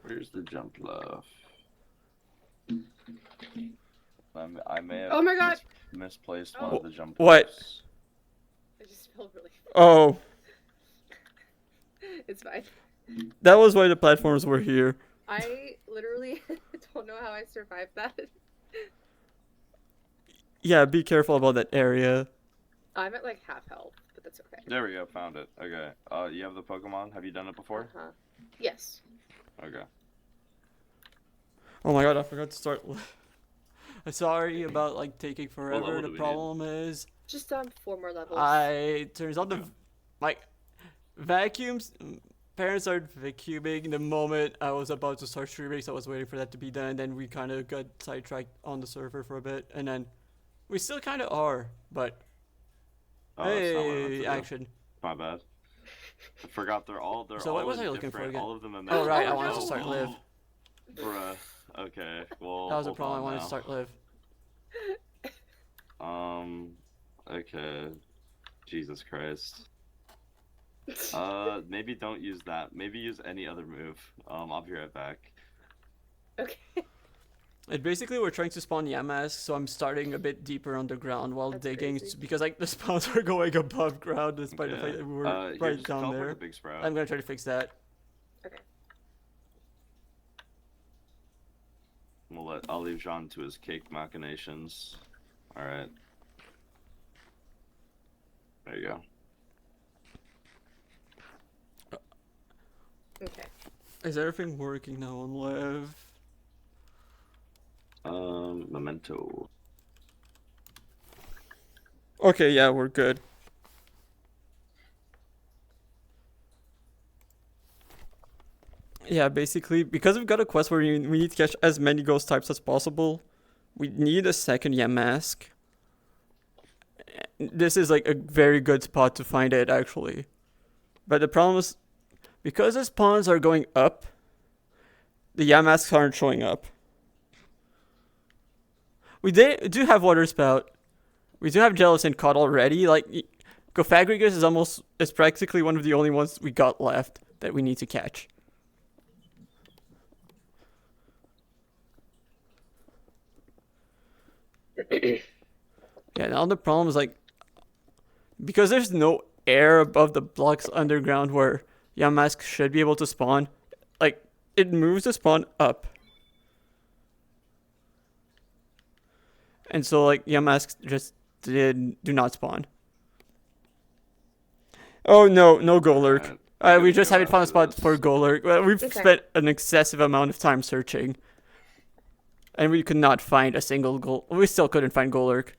Where's the jump left? I may have Oh my god! misplaced Oh. one of the jump What? lifts. I just felt really. Oh, It's fine. that was why the platforms were here. I literally don't know how I survived that. Yeah, be careful about that area. I'm at like half health, but that's okay. There we go, found it. Okay. You have the Pokemon? Have you done it before? Yes. Okay. Oh my god, I forgot to start. Sorry about like taking level forever. do The we problem is, Just 4 more levels. turns out the like vacuums. Parents started vacuuming the moment I was about to start streaming, so I was waiting for that to be done. And then we kind of got sidetracked on the server for a bit, and then we still kind of are. But That's not what I meant to hey, do. action! My bad. I forgot they're all So all what was in I looking for different- again? All of them in Oh right, I Oh, wanted to no. start live. Bruh. Okay. Well. That was a hold problem. I on wanted now. to start live. Okay. Jesus Christ. Maybe don't use that. Maybe use any other move. I'll be right back. Okay. And basically, we're trying to spawn Yamask, so I'm starting a bit deeper underground while That's digging, crazy. because like the spawns are going above ground, despite the Okay. fact that we were Here, right just down teleport there. to Big Sprout. I'm gonna try to fix that. Okay. I'll leave Jean to his cake machinations. Alright. There you go. Okay. Is everything working now on live? Memento. Okay, yeah, we're good. Yeah, basically, because we've got a quest where we need to catch as many ghost types as possible, we need a second Yamask. This is like a very good spot to find it, actually. But the problem is, because the spawns are going up, the Yamasks aren't showing up. We do have Water Spout. We do have Jealous and Caught already. Like, Gofagrigus is practically one of the only ones we got left that we need to catch. Yeah, now the problem is like, because there's no air above the blocks underground where Yamask should be able to spawn, like, it moves the spawn up. And so, like, Yamask just do not spawn. Oh, no Golurk. We just haven't found a spot for Golurk. We've spent an excessive amount of time searching. And we could not find a single We still couldn't find Golurk.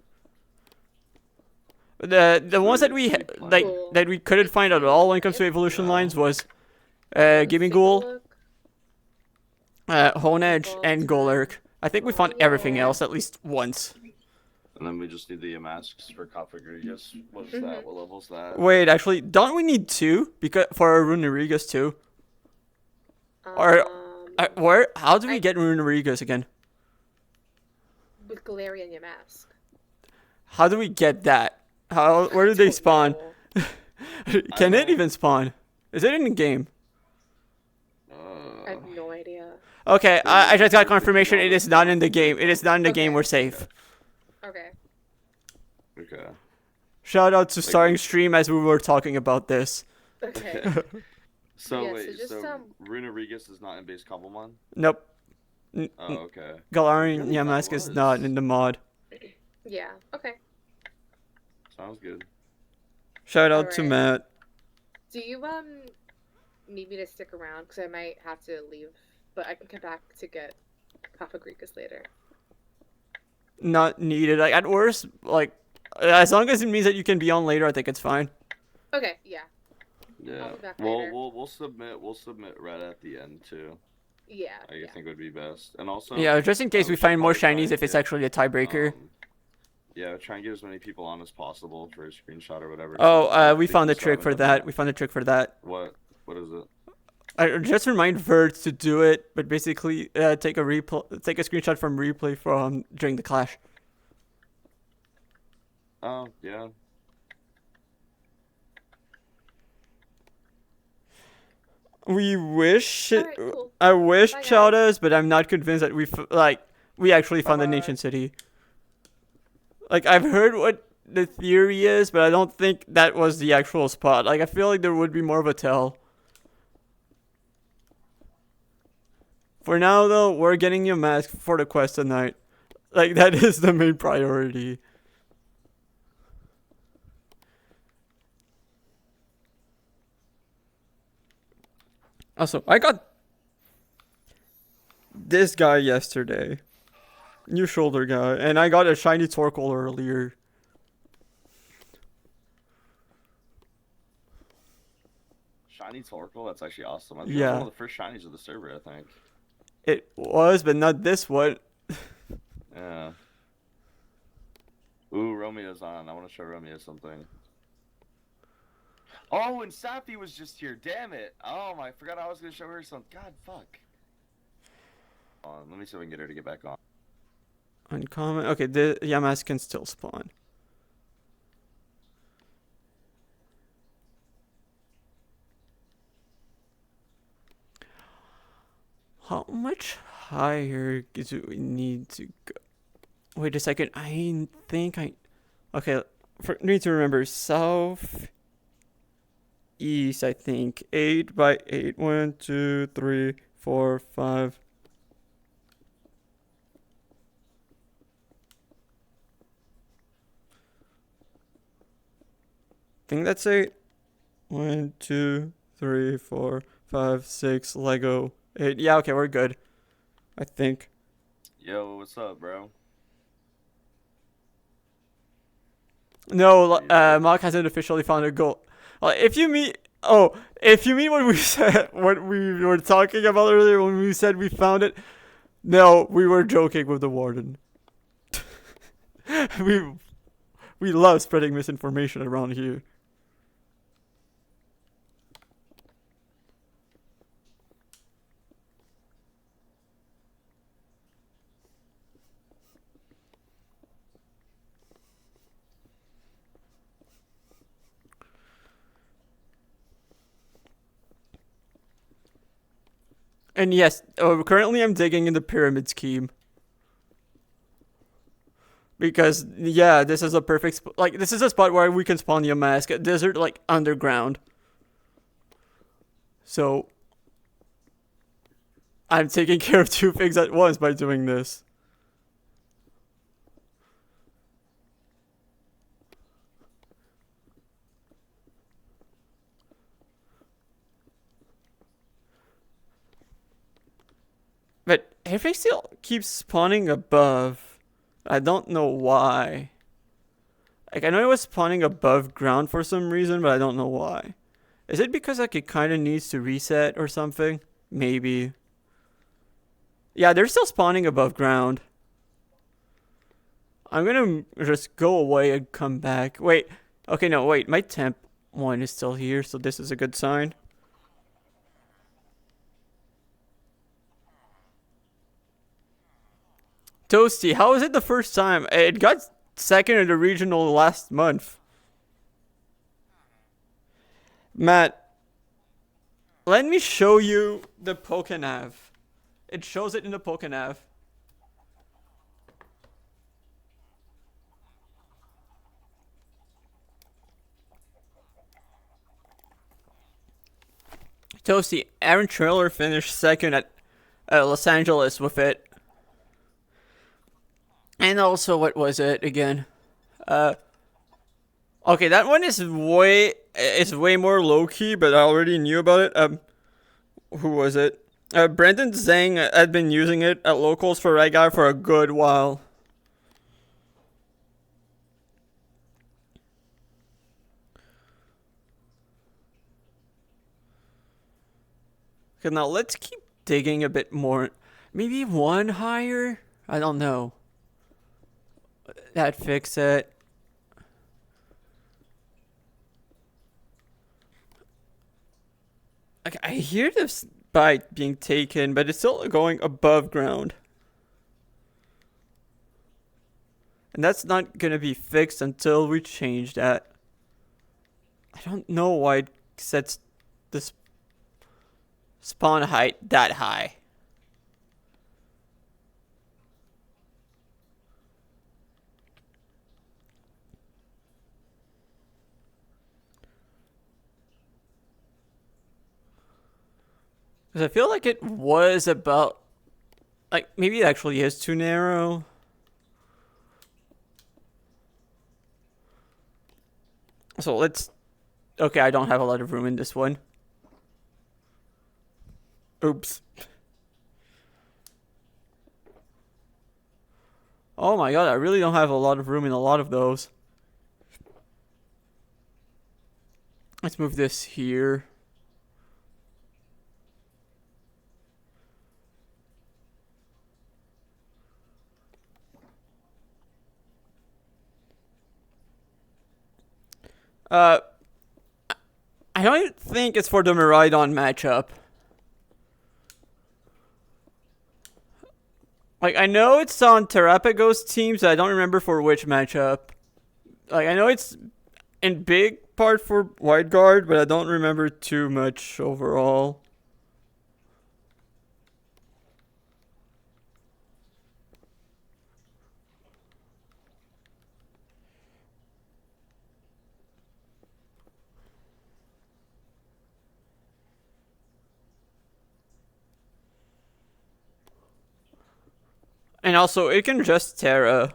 The ones that we that we couldn't find at all when it comes to evolution lines was Gimmighoul, Honedge, and Golurk. I think we found everything else at least once. And then we just need the masks for Cofagrigus. What is that? What level's that? Wait, actually, don't we need 2 because for our Runerigus too? Or where? How do we get Runerigus again? With Galarian Yamask. How do we get that? Where do they spawn? Can it even spawn? Is it in the game? I have no idea. Okay, I just got confirmation. It is not in the game. It is not in the game. We're safe. Okay. Okay. Shout out to starting stream as we were talking about this. Okay. So Yeah, wait, so just, Runerigus is not in base Cobblemon? Nope. Oh, okay. Galarian Yamask is not in the mod. Yeah. Okay. Sounds good. Shout out to Matt. Do you need me to stick around? Because I might have to leave, but I can come back to get Cofagrigus later. Not needed. Like, at worst, like, as long as it means that you can be on later, I think it's fine. Okay. Yeah. Yeah. I'll be back later. We'll submit right at the end too. Yeah. I think would be best. And also. Yeah, just in case we find more shinies if it's actually a tiebreaker. Yeah, try and get as many people on as possible for a screenshot or whatever. Oh, we found a trick for that. We found a trick for that. What? What is it? I just remind Vert to do it, but basically take a screenshot from replay from during the clash. Oh, yeah. We wish. Alright, cool. I wish Bye, guys. Chowdas, but I'm not convinced that we actually found an Bye-bye. ancient city. Like, I've heard what the theory is, but I don't think that was the actual spot. Like, I feel like there would be more of a tell. For now, though, we're getting you a mask for the quest tonight. Like, that is the main priority. Also, I got this guy yesterday. New shoulder guy. And I got a shiny Torkoal earlier. Shiny Torkoal, that's actually awesome. I think Yeah. That's one of the first shinies of the server, I think. It was, but not this one. Yeah. Ooh, Romeo's on. I want to show Romeo something. Oh, and Sappy was just here. Damn it. Oh, I forgot I was going to show her something. God, fuck. Hold on, let me see if we can get her to get back on. Uncommon. Okay, the Yamask can still spawn. How much higher do we need to go? Wait a second. I think I. Okay, need to remember south. East, I think. 8 by 8. 1, 2, 3, 4, 5. I think that's 8. 1, 2, 3, 4, 5, 6. Lego. 8. Yeah, okay, we're good. I think. Yo, what's up, bro? No, Mark hasn't officially found a goal. If you mean what we said, what we were talking about earlier when we said we found it, no, we were joking with the warden. we love spreading misinformation around here. And yes, currently I'm digging in the pyramid scheme. Because, yeah, this is a perfect this is a spot where we can spawn the mask. A desert, underground. So, I'm taking care of two things at once by doing this. But everything still keeps spawning above. I don't know why. Like, I know it was spawning above ground for some reason, but I don't know why. Is it because, it kind of needs to reset or something? Maybe. Yeah, they're still spawning above ground. I'm gonna just go away and come back. Wait. Okay, no, wait. My temp one is still here, so this is a good sign. Toasty, how was it the first time? It got second in the regional last month. Matt, let me show you the Pokenav. It shows it in the Pokenav. Toasty, Aaron Trailer finished second at Los Angeles with it. And also, what was it again? Okay, that one is way more low key, but I already knew about it. Who was it? Brendan Zhang had been using it at locals for that guy for a good while. Okay, now let's keep digging a bit more. Maybe one higher? I don't know. That fix it. Okay, I hear this bite being taken, but it's still going above ground. And that's not gonna be fixed until we change that. I don't know why it sets this spawn height that high. Because I feel like it was about, like, maybe it actually is too narrow. So let's, okay, I don't have a lot of room in this one. Oops. Oh my god, I really don't have a lot of room in a lot of those. Let's move this here. I don't think it's for the Miraidon matchup. Like, I know it's on Terrapago's teams, I don't remember for which matchup. Like, I know it's in big part for Wide Guard, but I don't remember too much overall. And also, it can just Terra.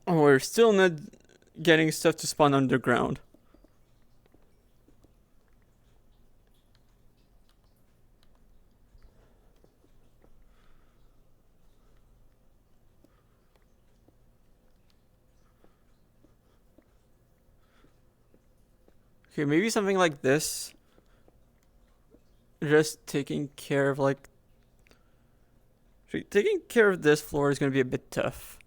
Oh, we're still not getting stuff to spawn underground. Okay, maybe something like this. Just taking care of, like... Taking care of this floor is going to be a bit tough.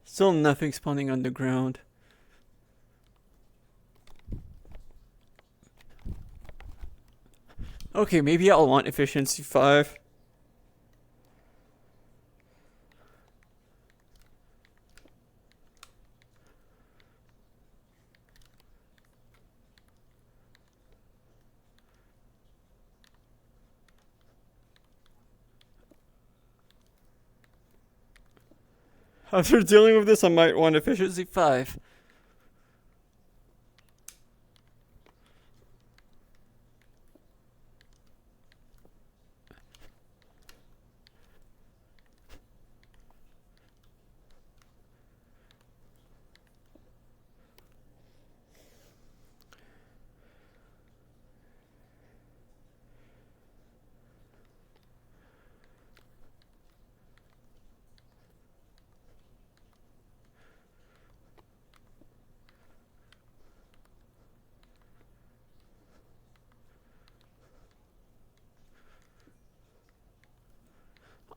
Still nothing spawning underground. Okay, maybe I'll want efficiency 5. After dealing with this, I might want efficiency 5.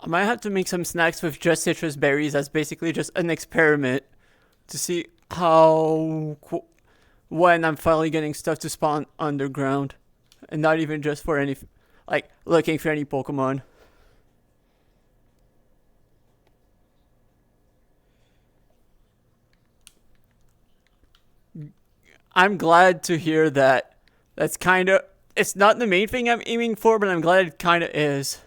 I might have to make some snacks with just citrus berries as basically just an experiment to see how when I'm finally getting stuff to spawn underground and not even just for any like looking for any Pokemon. I'm glad to hear that. That's kind of, it's not the main thing I'm aiming for, but I'm glad it kind of is.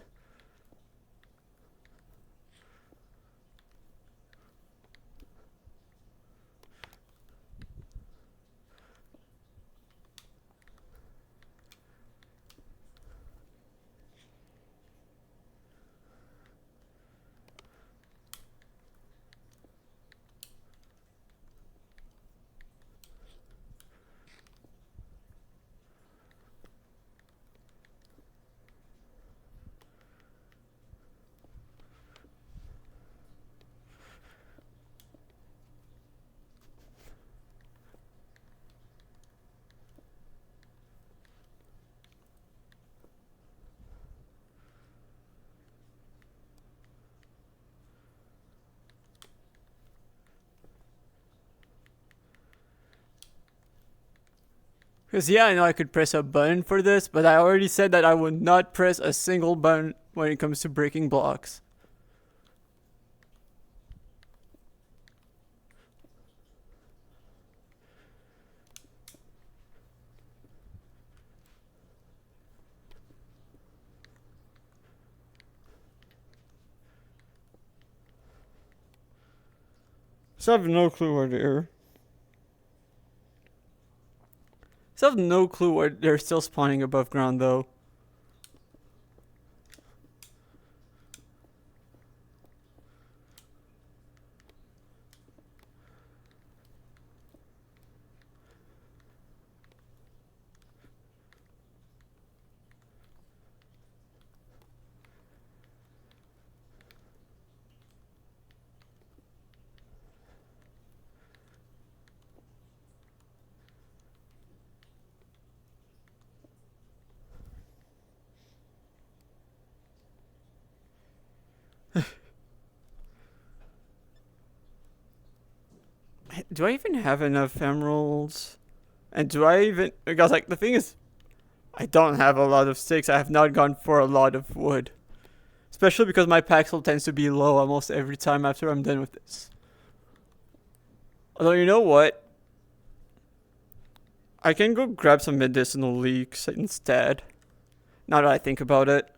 Because yeah, I know I could press a button for this, but I already said that I would not press a single button when it comes to breaking blocks. So I have no clue where they are. So I have no clue where they're still spawning above ground though. Do I even have enough emeralds? And do I even... Because, like, the thing is, I don't have a lot of sticks. I have not gone for a lot of wood. Especially because my paxel tends to be low almost every time after I'm done with this. Although, you know what? I can go grab some medicinal leeks instead. Now that I think about it.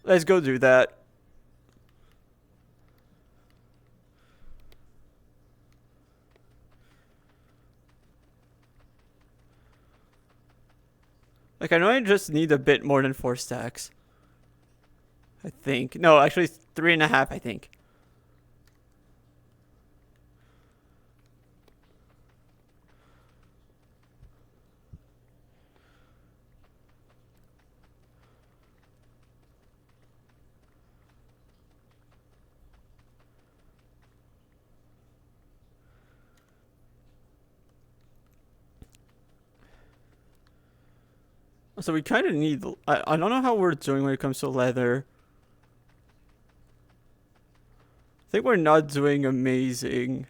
Let's go do that. Like, I know I just need a bit more than 4 stacks. I think. No, actually 3.5, I think. So we kind of need... I don't know how we're doing when it comes to leather. I think we're not doing amazing.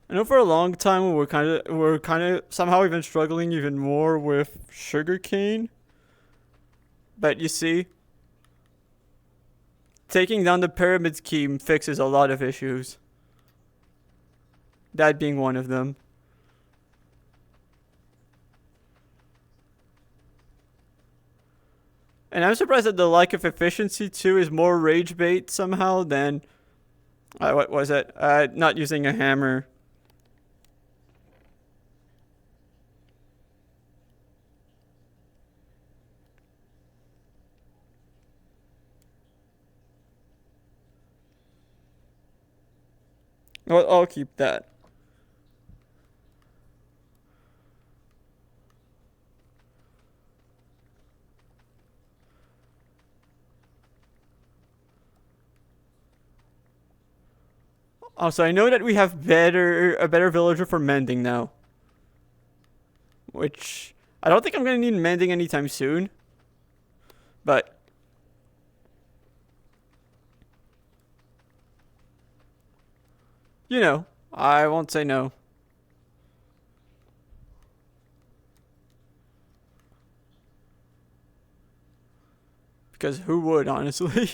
I know for a long time we're kind of somehow even struggling even more with sugarcane. But you see, taking down the pyramid scheme fixes a lot of issues. That being one of them. And I'm surprised that the lack of efficiency too is more rage bait somehow than what was it? Not using a hammer. Well, I'll keep that. Also, I know that we have a better villager for mending now. Which, I don't think I'm going to need mending anytime soon. But, you know, I won't say no. Because who would, honestly?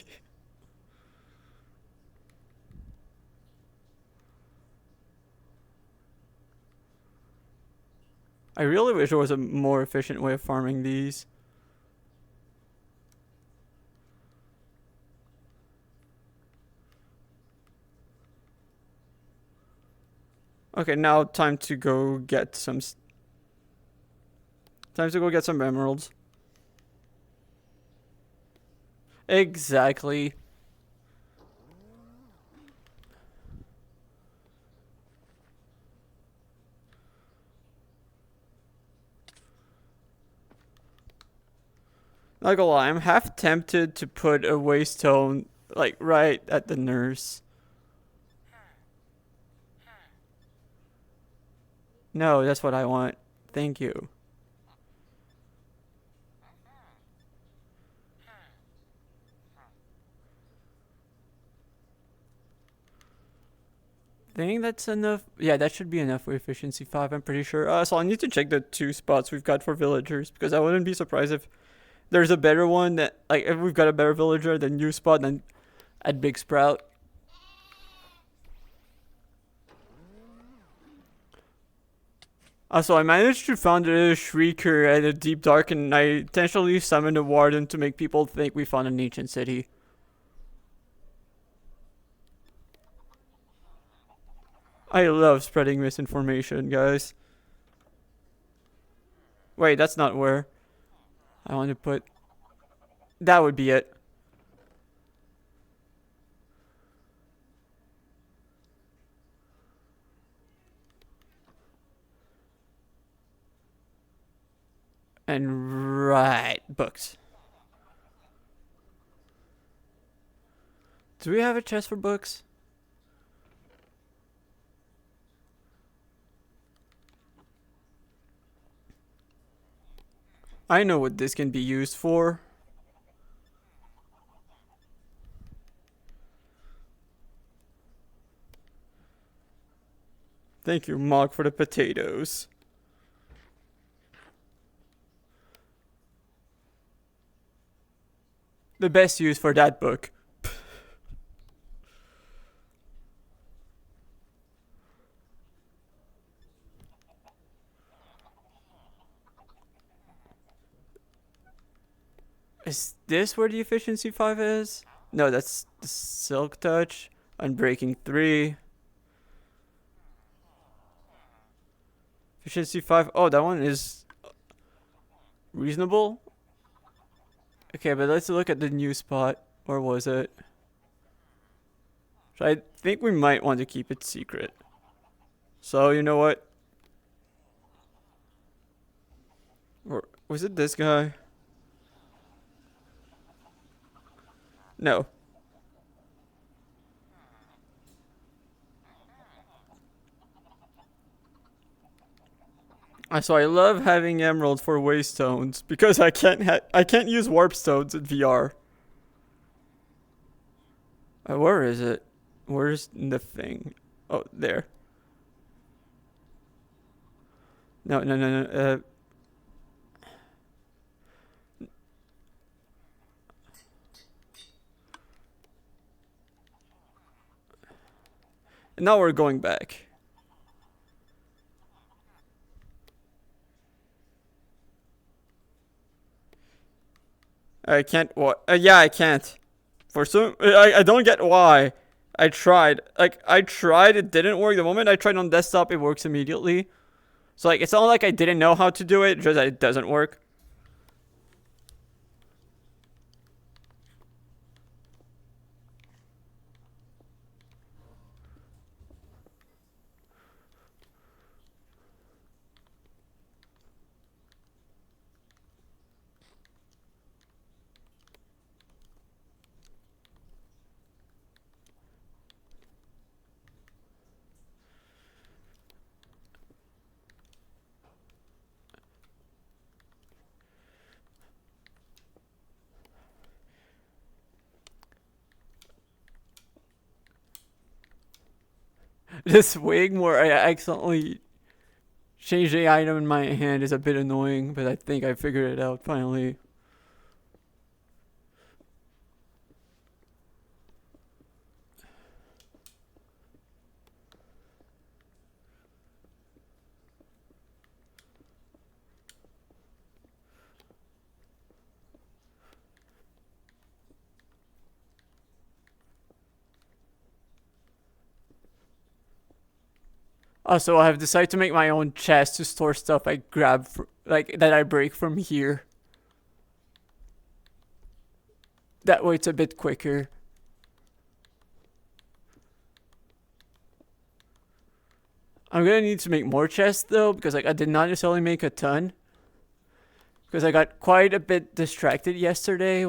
I really wish there was a more efficient way of farming these. Okay, now time to go get some... Time to go get some emeralds. Exactly. Not gonna lie, I'm half tempted to put a waystone, like, right at the nurse. No, that's what I want. Thank you. think that's enough. Yeah, that should be enough for efficiency 5, I'm pretty sure. So I need to check the 2 spots we've got for villagers, because I wouldn't be surprised if there's a better one that, like, if we've got a better villager than new spot than at Big Sprout. So I managed to find a Shrieker at a Deep Dark, and I intentionally summoned a Warden to make people think we found an ancient city. I love spreading misinformation, guys. Wait, that's not where I want to put. That would be it. And right, books. Do we have a chest for books? I know what this can be used for. Thank you, Mog, for the potatoes. The best use for that book. Is this where the efficiency 5 is? No, that's the Silk Touch. Unbreaking 3. Efficiency 5. Oh, that one is reasonable. Okay, but let's look at the new spot. Or was it? So I think we might want to keep it secret. So, you know what? Or was it this guy? No. So I love having emeralds for waystones because I can't use warp stones in VR. Where is it? Where's the thing? Oh, there. No. Now we're going back. I can't. What? Yeah, I can't. For some, I don't get why. I tried. Like, I tried. It didn't work. The moment I tried on desktop, it works immediately. So, like, it's not like I didn't know how to do it. Just that it doesn't work. This wing where I accidentally changed the item in my hand is a bit annoying, but I think I figured it out finally. Also, I have decided to make my own chest to store stuff I grab, that I break from here. That way it's a bit quicker. I'm gonna need to make more chests though, because like I did not necessarily make a ton. Because I got quite a bit distracted yesterday.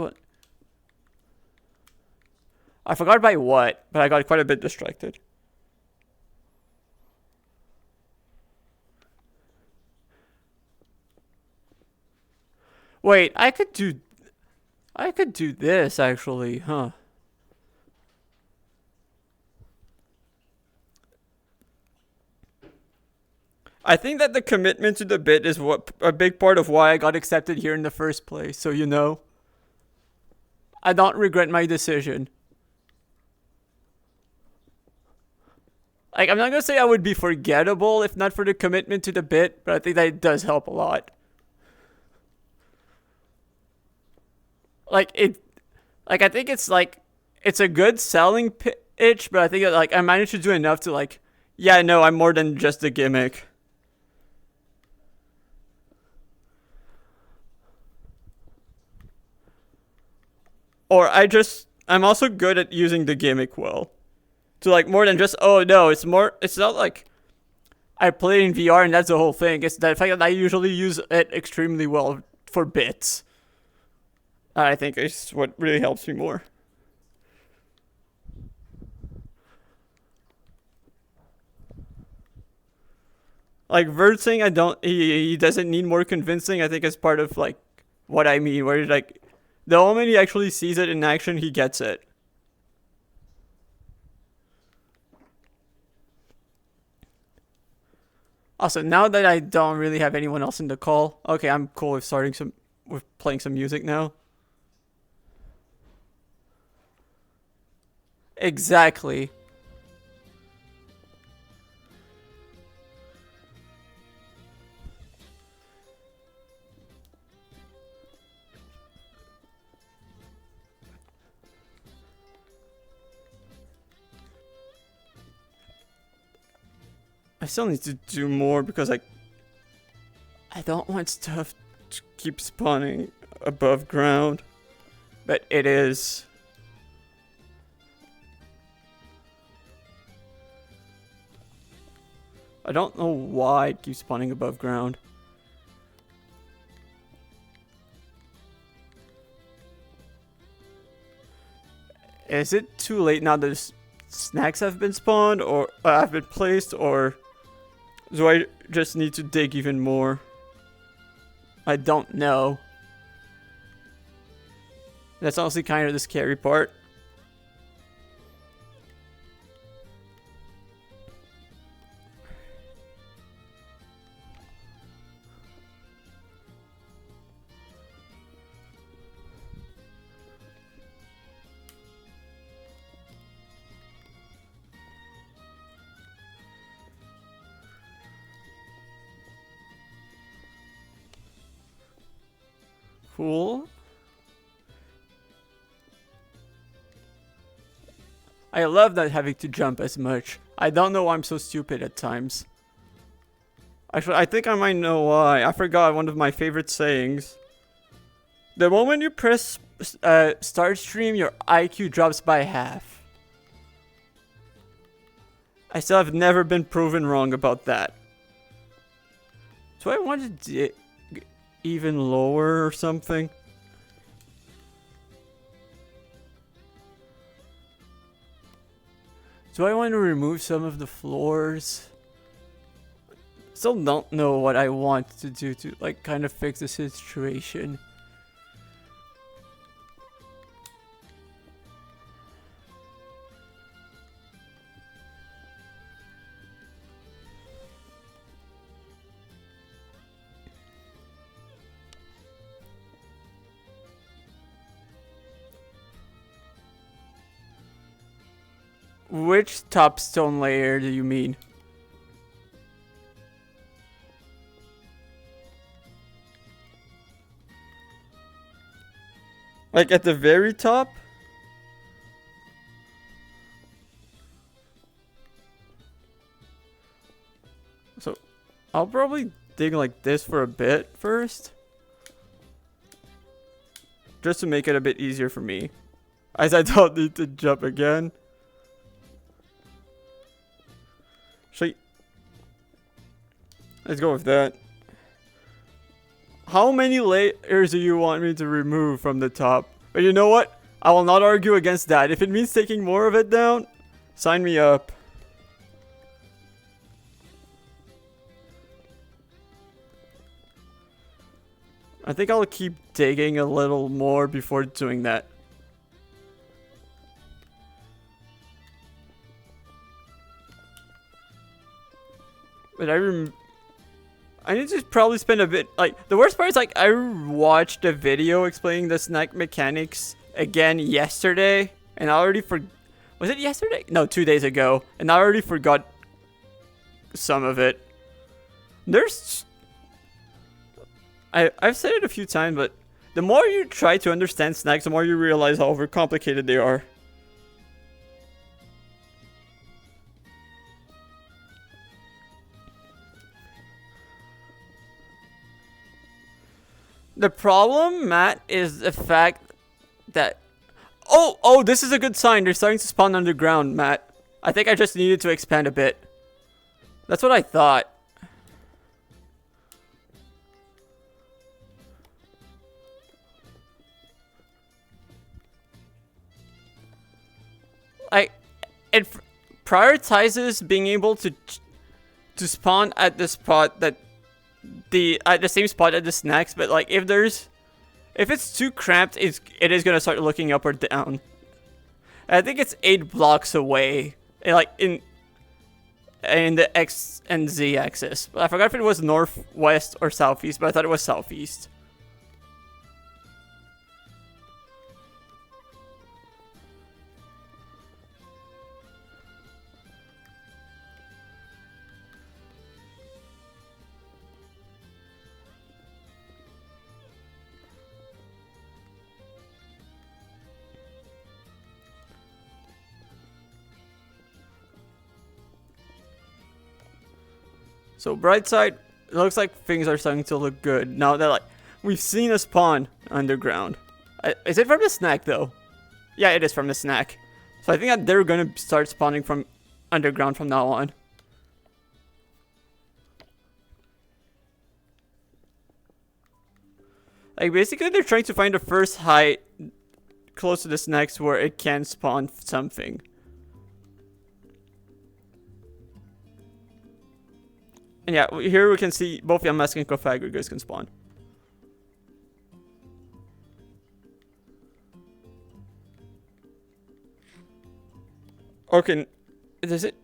I forgot by what, but I got quite a bit distracted. Wait, I could do this actually, huh? I think that the commitment to the bit is what a big part of why I got accepted here in the first place. So you know, I don't regret my decision. Like, I'm not gonna say I would be forgettable if not for the commitment to the bit, but I think that it does help a lot. Like I think it's a good selling pitch, but I think that, like, I managed to do enough to, like, yeah, no, I'm more than just a gimmick. Or I'm also good at using the gimmick well. To, like, more than just, oh no, it's not like I play in VR and that's the whole thing. It's the fact that I usually use it extremely well for bits. I think is what really helps me more. Like, Vert saying he doesn't need more convincing, I think is part of, like, what I mean, where, like, the moment he actually sees it in action, he gets it. Also, now that I don't really have anyone else in the call, okay, I'm cool with playing some music now. Exactly. I still need to do more because I don't want stuff to keep spawning above ground. But it is. I don't know why it keeps spawning above ground. Is it too late now that snacks have been spawned or have been placed, or do I just need to dig even more? I don't know. That's honestly kind of the scary part. Cool. I love not having to jump as much. I don't know why I'm so stupid at times. Actually, I think I might know why. I forgot one of my favorite sayings. The moment you press start stream, your IQ drops by half. I still have never been proven wrong about that. Do I want to even lower or something? Do I want to remove some of the floors? Still don't know what I want to do to, like, kind of fix the situation. Which top stone layer do you mean? Like at the very top? So, I'll probably dig like this for a bit first. Just to make it a bit easier for me. As I don't need to jump again. Let's go with that. How many layers do you want me to remove from the top? But you know what? I will not argue against that. If it means taking more of it down, sign me up. I think I'll keep digging a little more before doing that. But I need to probably spend a bit, like, the worst part is, like, I watched a video explaining the snack mechanics again yesterday, and I already was it yesterday? No, 2 days ago, and I already forgot some of it. I've said it a few times, but the more you try to understand snacks, the more you realize how overcomplicated they are. The problem, Matt, is the fact that... Oh, this is a good sign. They're starting to spawn underground, Matt. I think I just needed to expand a bit. That's what I thought. It prioritizes being able to spawn at the spot that at the same spot at the snacks, but like if it's too cramped, it is gonna start looking up or down. I think it's 8 blocks away, like in the X and Z axis. But I forgot if it was northwest or southeast, but I thought it was southeast. So bright side, it looks like things are starting to look good now that like we've seen a spawn underground. Is it from the snack though? Yeah, it is from the snack. So I think that they're gonna start spawning from underground from now on. Like basically they're trying to find the first height close to the snacks where it can spawn something. And yeah, here we can see both Yamask and Cofagrigus can spawn. Okay, it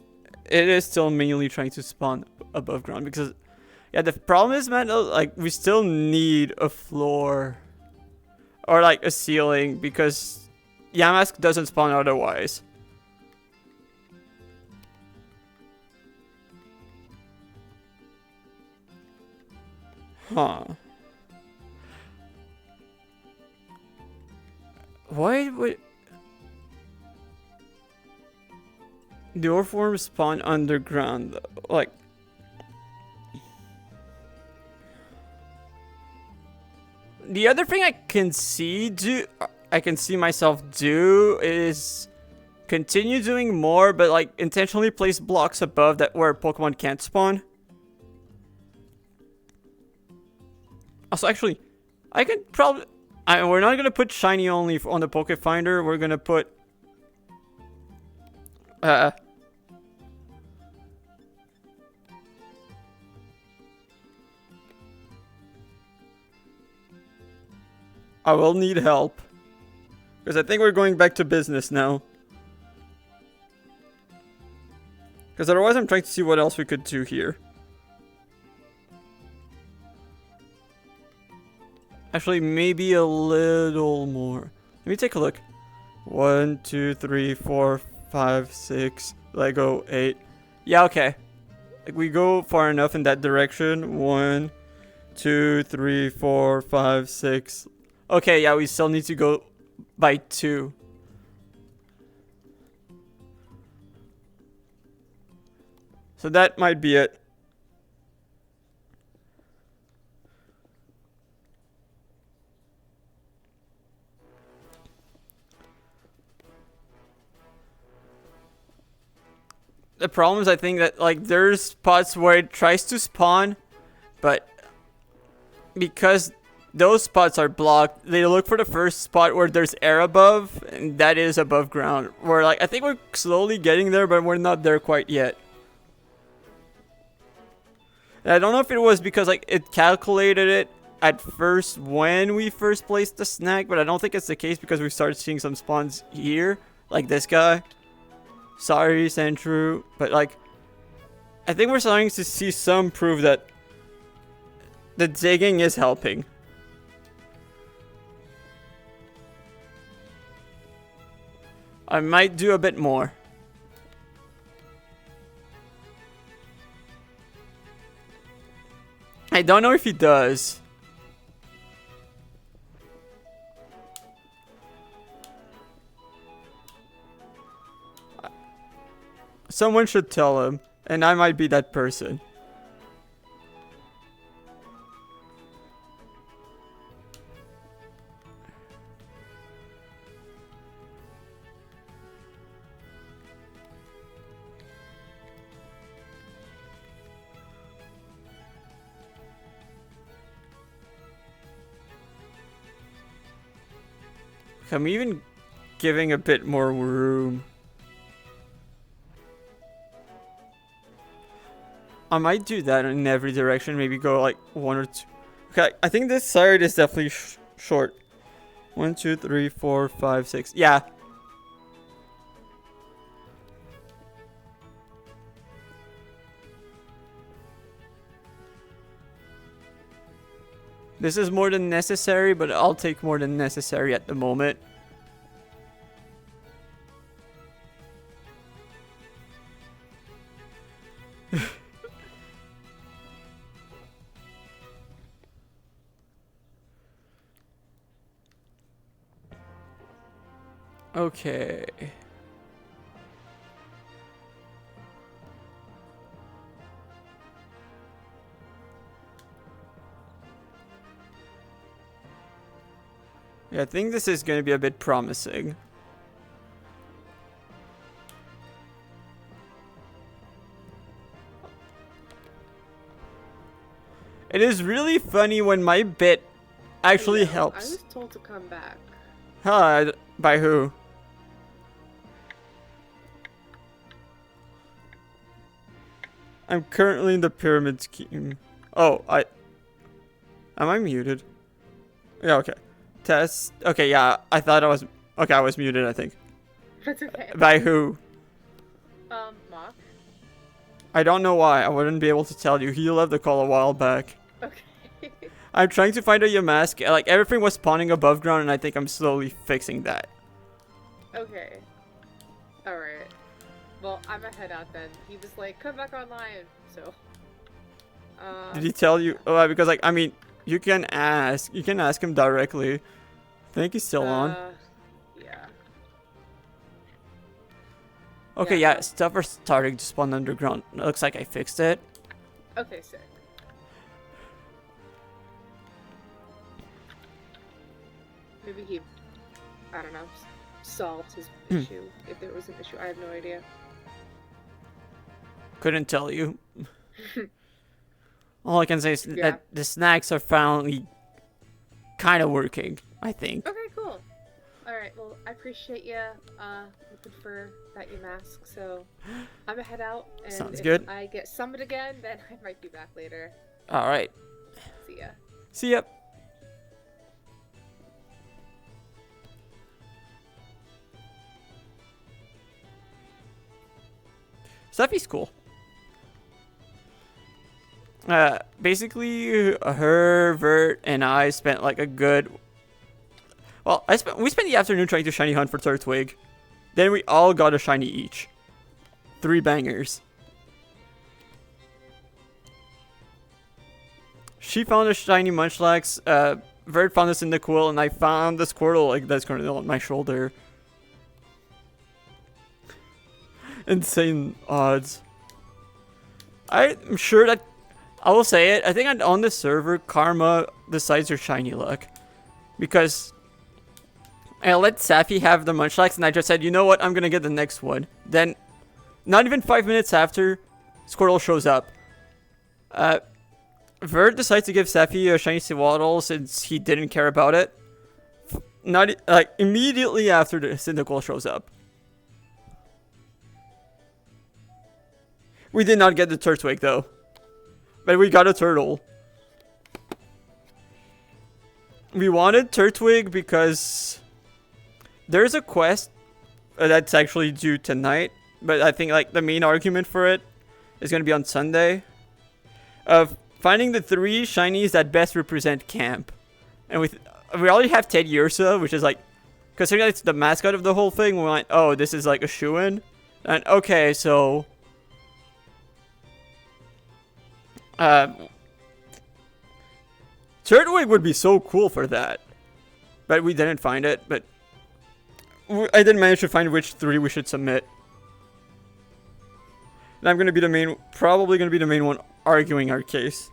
is still mainly trying to spawn above ground because, yeah, the problem is, man, like we still need a floor or like a ceiling because Yamask doesn't spawn otherwise. Huh. Why would the Orpworm spawn underground? Like, the other thing I can see myself do is continue doing more, but like intentionally place blocks above that where Pokemon can't spawn. Also, actually, I could probably... we're not going to put shiny only on the Poke Finder. We're going to put... I will need help. Because I think we're going back to business now. Because otherwise I'm trying to see what else we could do here. Actually, maybe a little more. Let me take a look. 1, 2, 3, 4, 5, 6. Lego 8. Yeah, okay. Like we go far enough in that direction. 1, 2, 3, 4, 5, 6. Okay, yeah, we still need to go by 2. So that might be it. The problem is I think that like there's spots where it tries to spawn, but because those spots are blocked, they look for the first spot where there's air above, and that is above ground. Where like I think we're slowly getting there, but we're not there quite yet. And I don't know if it was because like it calculated it at first when we first placed the snack, but I don't think it's the case because we started seeing some spawns here, like this guy. Sorry, Sandrew, but like I think we're starting to see some proof that the digging is helping. I might do a bit more. I don't know if he does. Someone should tell him, and I might be that person. I'm even giving a bit more room. I might do that in every direction. Maybe go like 1 or 2. Okay, I think this side is definitely short. 1, 2, 3, 4, 5, 6. Yeah. This is more than necessary, but I'll take more than necessary at the moment. Okay. Yeah, I think this is going to be a bit promising. It is really funny when my bit actually helps. I was told to come back. Huh? By who? I'm currently in the pyramid scheme. Oh, am I muted? Yeah, okay. Test. Okay, yeah, I thought I was. Okay, I was muted, I think. That's okay. By who? Mock. I don't know why. I wouldn't be able to tell you. He left the call a while back. Okay. I'm trying to find a Yamask. Like, everything was spawning above ground, and I think I'm slowly fixing that. Okay. Alright. Well, I'm gonna head out then. He was like, come back online, so. Did he tell you? Oh, because, like, I mean, you can ask. You can ask him directly. I think he's still on. Yeah. Okay, Yeah. yeah, stuff are starting to spawn underground. It looks like I fixed it. Okay, sick. Maybe he, I don't know, solved his issue. If there was an issue, I have no idea. Couldn't tell you. All I can say is Yeah. that the snacks are finally kind of working, I think. Okay, cool. Alright, well, I appreciate you looking for that mask, so I'm gonna head out, and Sounds if good. I get summoned again, then I might be back later. Alright. See ya. See ya. Steffi's cool. Basically, her, Vert, and I spent like a good. Well, we spent the afternoon trying to shiny hunt for Turtwig. Then we all got a shiny each. 3 bangers. She found a shiny Munchlax. Vert found this in the quill, and I found the Squirtle like that's currently on my shoulder. Insane odds. I'm sure that I will say it. I think on the server, Karma decides your shiny luck, because I let Safi have the Munchlax, and I just said, you know what, I'm gonna get the next one. Then, not even 5 minutes after, Squirtle shows up. Vert decides to give Safi a shiny Sewaddle since he didn't care about it. Not like immediately after the Cyndaquil shows up. We did not get the Turtwig though, but we got a turtle. We wanted Turtwig because there's a quest that's actually due tonight, but I think like the main argument for it is going to be on Sunday. finding the 3 shinies that best represent camp. And we already have Teddy Ursa, which is like, considering it's the mascot of the whole thing, we're like, oh, this is like a shoo-in. And okay, so Turtwig would be so cool for that. But we didn't find it, but I didn't manage to find which 3 we should submit. And I'm gonna be the main, probably gonna be the main one arguing our case.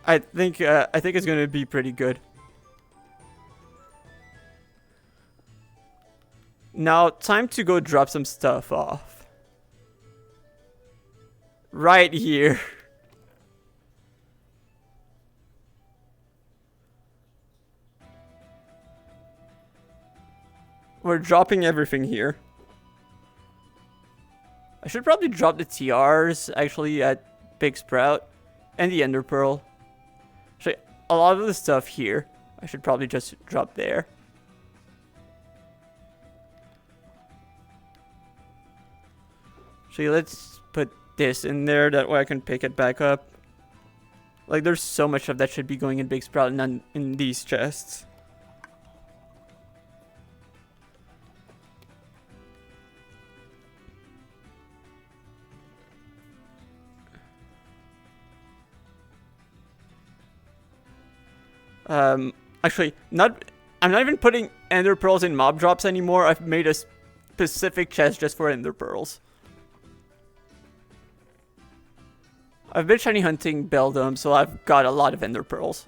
I think it's gonna be pretty good. Now, time to go drop some stuff off. Right here. We're dropping everything here. I should probably drop the TRs actually at Big Sprout and the Ender Pearl. Actually, a lot of the stuff here, I should probably just drop there. Actually, let's put this in there, that way I can pick it back up. Like, there's so much of that should be going in Big Sprout and none in these chests. Actually, I'm not even putting Ender Pearls in mob drops anymore. I've made a specific chest just for Ender Pearls. I've been shiny hunting Beldum, so I've got a lot of Ender Pearls.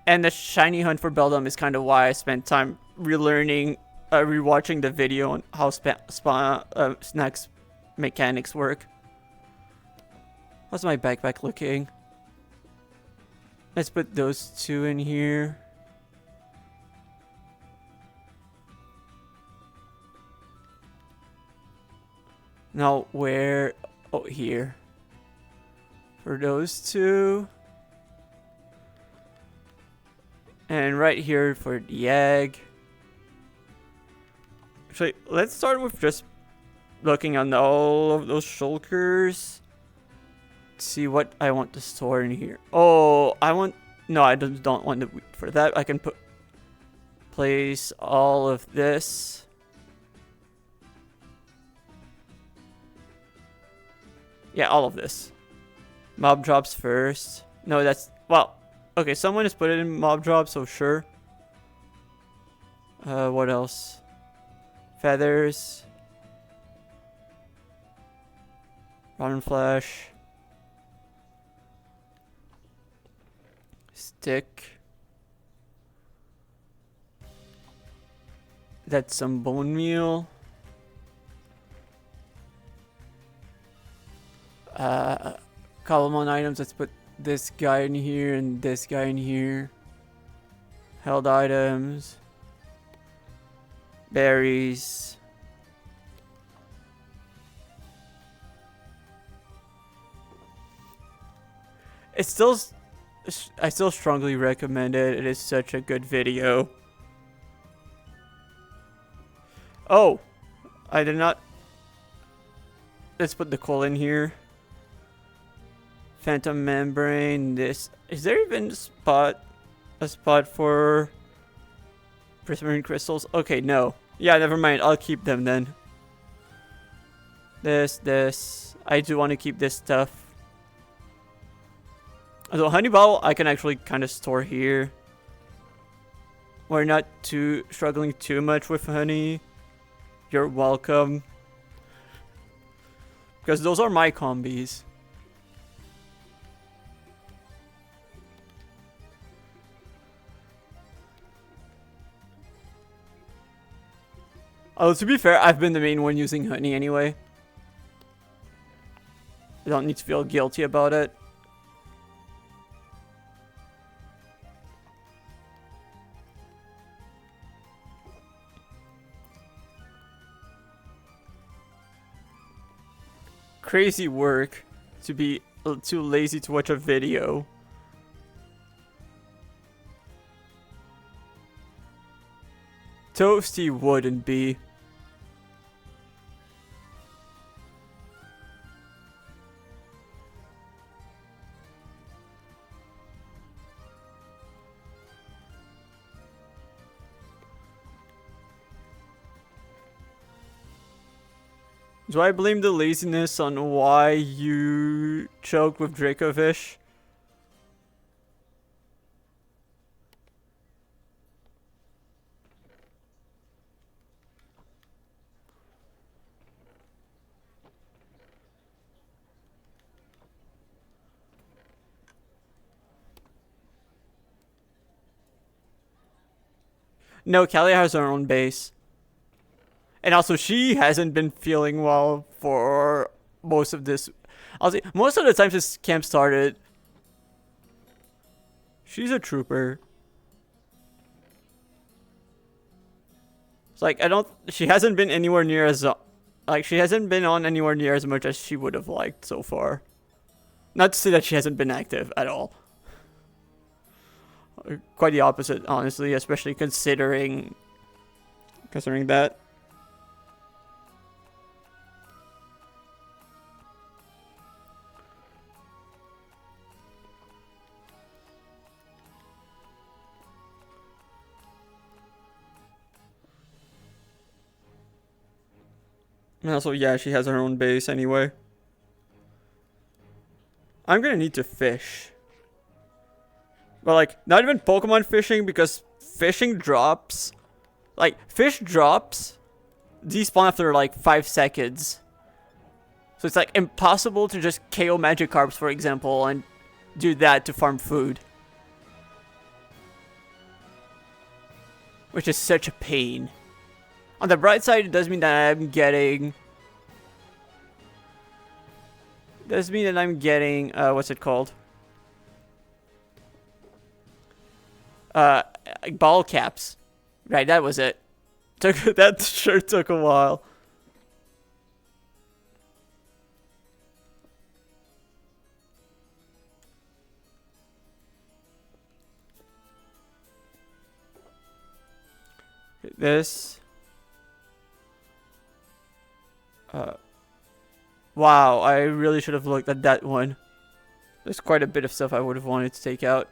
And the shiny hunt for Beldum is kind of why I spent time relearning, rewatching the video on how Snack's mechanics work. How's my backpack looking? Let's put those 2 in here. Now where? Oh, here. For those 2. And right here for the egg. Actually, let's start with just looking on all of those shulkers. See what I want to store in here. Oh, no, I don't want the wheat. For that, I can place all of this. Yeah, all of this. Mob drops first. No, that's, well, okay, someone has put it in mob drops, so sure. What else? Feathers. Rotten flesh. Stick. That's some bone meal. Cobblemon items, let's put this guy in here and this guy in here. Held items. Berries. I still strongly recommend it. It is such a good video. Oh, I did not. Let's put the coal in here. Phantom membrane. This, is there even a spot for prismarine crystals? Okay, no. Yeah, never mind. I'll keep them then. This. I do want to keep this stuff. So honey bottle I can actually kind of store here. We're not struggling too much with honey. You're welcome. Because those are my combis. Oh, to be fair, I've been the main one using honey anyway. I don't need to feel guilty about it. Crazy work to be too lazy to watch a video. Toasty wouldn't be. Do I blame the laziness on why you choked with Dracovish? No, Callie has her own base. And also, she hasn't been feeling well for most of this. I'll say, most of the time since camp started. She's a trooper. It's like, she hasn't been anywhere near as, she hasn't been on anywhere near as much as she would have liked so far. Not to say that she hasn't been active at all. Quite the opposite, honestly, especially considering that. And also, yeah, she has her own base anyway. I'm gonna need to fish. But, like, not even Pokemon fishing, because fishing drops. Like, fish drops despawn after, like, 5 seconds. So it's, like, impossible to just KO Magikarps, for example, and do that to farm food. Which is such a pain. On the bright side, it does mean that I'm getting... what's it called? Ball caps. Right, that was it. That sure took a while. This. Wow, I really should have looked at that one. There's quite a bit of stuff I would have wanted to take out.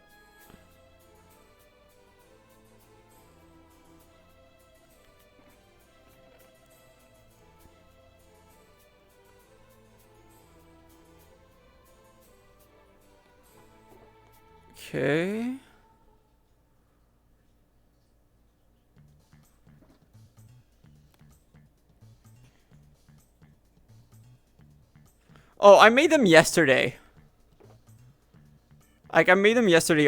Okay. Oh, I made them yesterday. Like, I made them yesterday,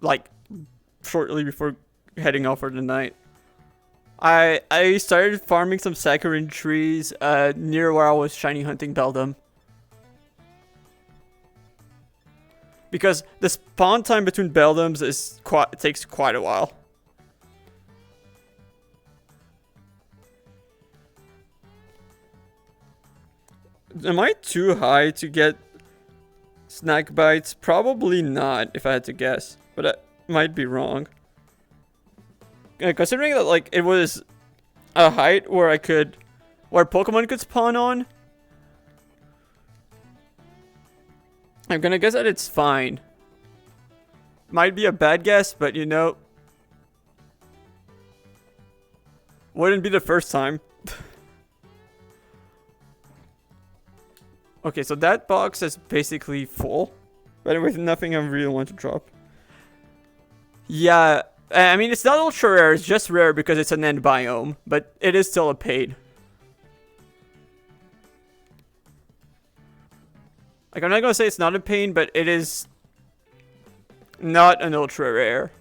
like, shortly before heading off for the night. I started farming some saccharine trees, near where I was shiny hunting Beldum. Because the spawn time between Beldums takes quite a while. Am I too high to get snack bites? Probably not, if I had to guess. But I might be wrong. Considering that, like, it was a height where where Pokemon could spawn on. I'm gonna guess that it's fine. Might be a bad guess, but you know. Wouldn't be the first time. Okay, so that box is basically full. But with nothing I really want to drop. Yeah, I mean, it's not ultra rare, it's just rare because it's an end biome. But it is still a paid. Like, I'm not gonna say it's not a pain, but it is not an ultra rare.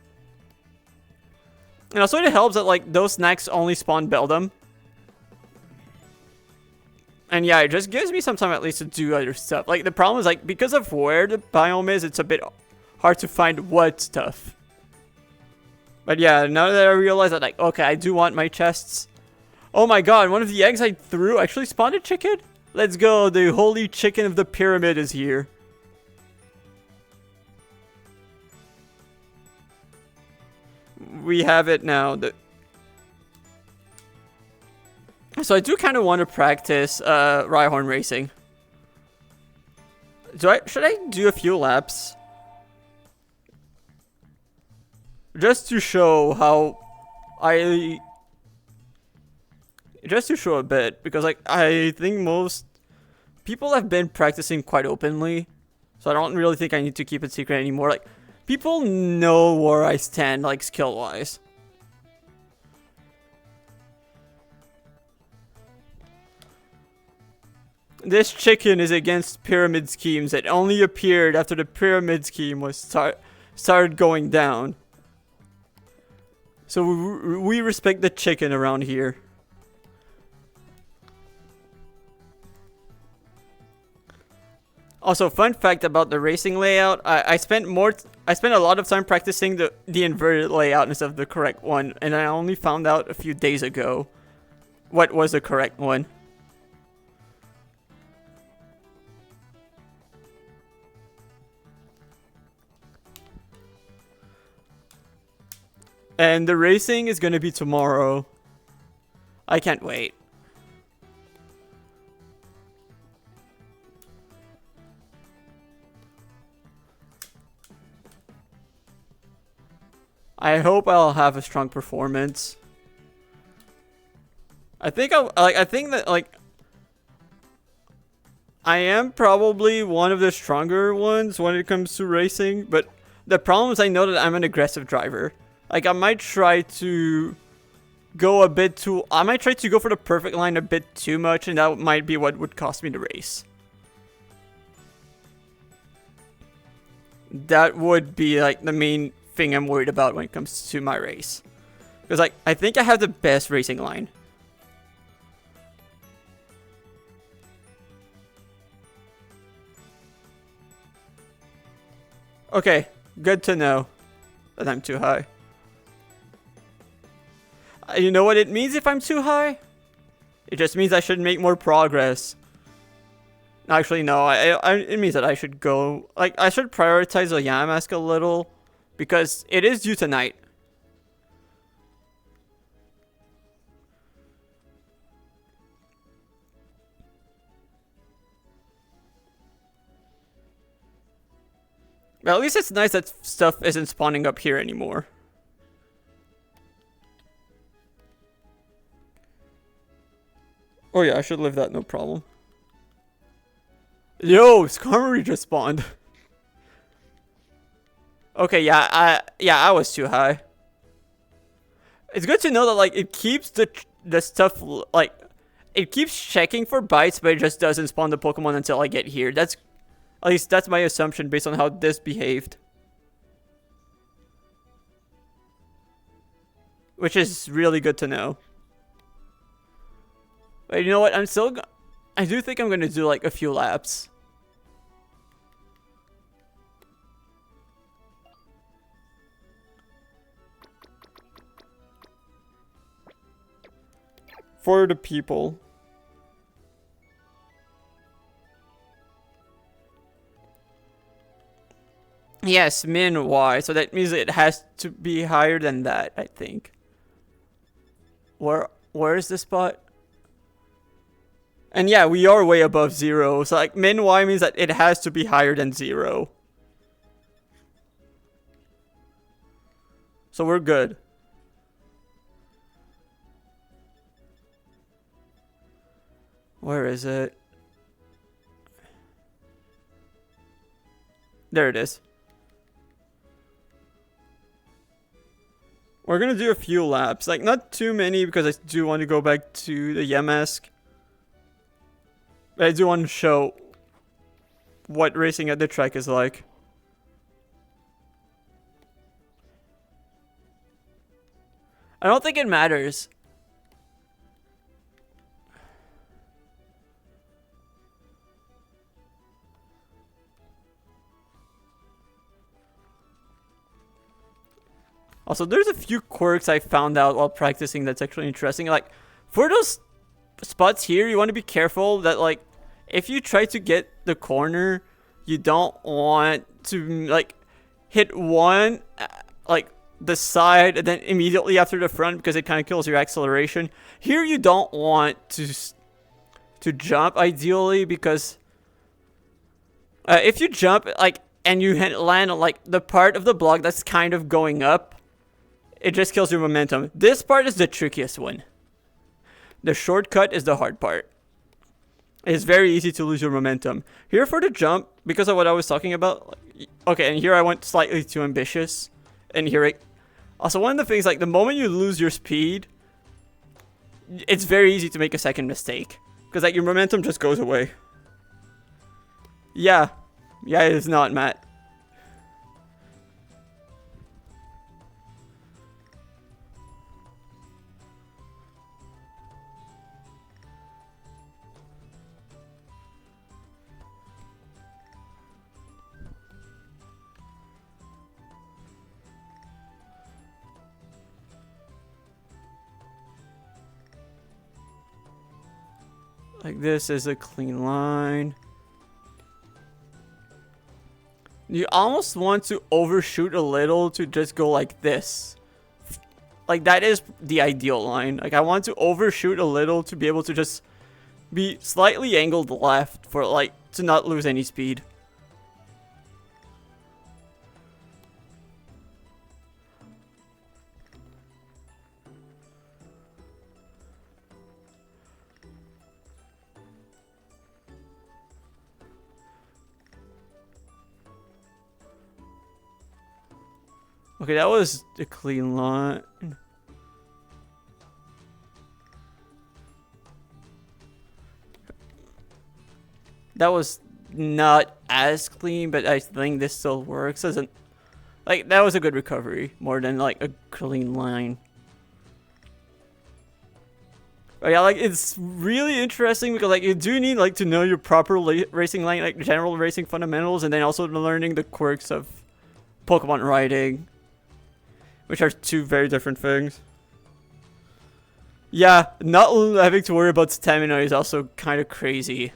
And also it helps that, like, those snacks only spawn Beldum. And yeah, it just gives me some time at least to do other stuff. Like, the problem is, like, because of where the biome is, it's a bit hard to find what stuff. But yeah, now that I realize that, like, okay, I do want my chests. Oh my god, one of the eggs I threw actually spawned a chicken? Let's go, the holy chicken of the pyramid is here. We have it now. So I do kind of want to practice Rhyhorn racing. Should I do a few laps? Just to show how just to show a bit, because like I think most people have been practicing quite openly, so I don't really think I need to keep it secret anymore. Like, people know where I stand, like, skill-wise. This chicken is against pyramid schemes that only appeared after the pyramid scheme was started going down. So we respect the chicken around here. Also, fun fact about the racing layout, I spent a lot of time practicing the inverted layout instead of the correct one, and I only found out a few days ago what was the correct one. And the racing is gonna be tomorrow. I can't wait. I hope I'll have a strong performance. I think I am probably one of the stronger ones when it comes to racing, but the problem is I know that I'm an aggressive driver. Like, I might try to go for the perfect line a bit too much, and that might be what would cost me the race. That would be like the main thing I'm worried about when it comes to my race. Because like, I think I have the best racing line. Okay, good to know that I'm too high. You know what it means if I'm too high? It just means I should make more progress. Actually, no, it means that I should go... Like, I should prioritize the Yamask a little, because it is due tonight. But at least it's nice that stuff isn't spawning up here anymore. Oh yeah, I should live that, no problem. Yo, Skarmory just spawned. Okay, yeah, I was too high. It's good to know that like it keeps the stuff like it keeps checking for bites, but it just doesn't spawn the Pokemon until I get here. At least that's my assumption based on how this behaved. Which is really good to know. But you know what? I do think I'm gonna do like a few laps. For the people. Yes, min Y. So that means it has to be higher than that, I think. Where is the spot? And yeah, we are way above 0. So like min Y means that it has to be higher than 0. So we're good. Where is it? There it is. We're gonna do a few laps. Like, not too many because I do want to go back to the Yamask. But I do want to show what racing at the track is like. I don't think it matters. Also, there's a few quirks I found out while practicing that's actually interesting. Like, for those spots here, you want to be careful that, like, if you try to get the corner, you don't want to, like, hit one, like, the side and then immediately after the front because it kind of kills your acceleration. Here you don't want to jump ideally because if you jump like and you land on like the part of the block that's kind of going up, it just kills your momentum. This part is the trickiest one. The shortcut is the hard part. It's very easy to lose your momentum. Here for the jump, because of what I was talking about, okay, and here I went slightly too ambitious. And here also one of the things, like the moment you lose your speed, it's very easy to make a second mistake. Because like your momentum just goes away. Yeah. Yeah, it is not, Matt. Like this is a clean line. You almost want to overshoot a little to just go like this. Like that is the ideal line. Like I want to overshoot a little to be able to just be slightly angled left for like to not lose any speed. Okay, that was a clean line. That was not as clean, but I think this still works. Doesn't like that was a good recovery more than like a clean line. But yeah, like it's really interesting because like you do need like to know your proper racing line, like general racing fundamentals, and then also learning the quirks of Pokemon riding. Which are two very different things. Yeah, not having to worry about stamina is also kind of crazy.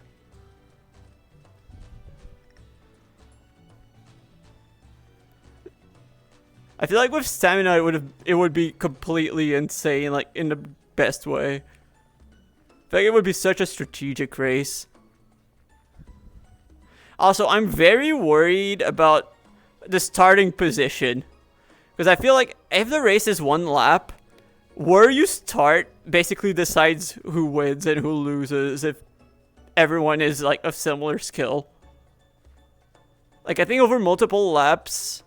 I feel like with stamina it would be completely insane, like in the best way. I feel like it would be such a strategic race. Also, I'm very worried about the starting position. Because I feel like if the race is one lap, where you start basically decides who wins and who loses if everyone is like of similar skill. Like I think over multiple laps,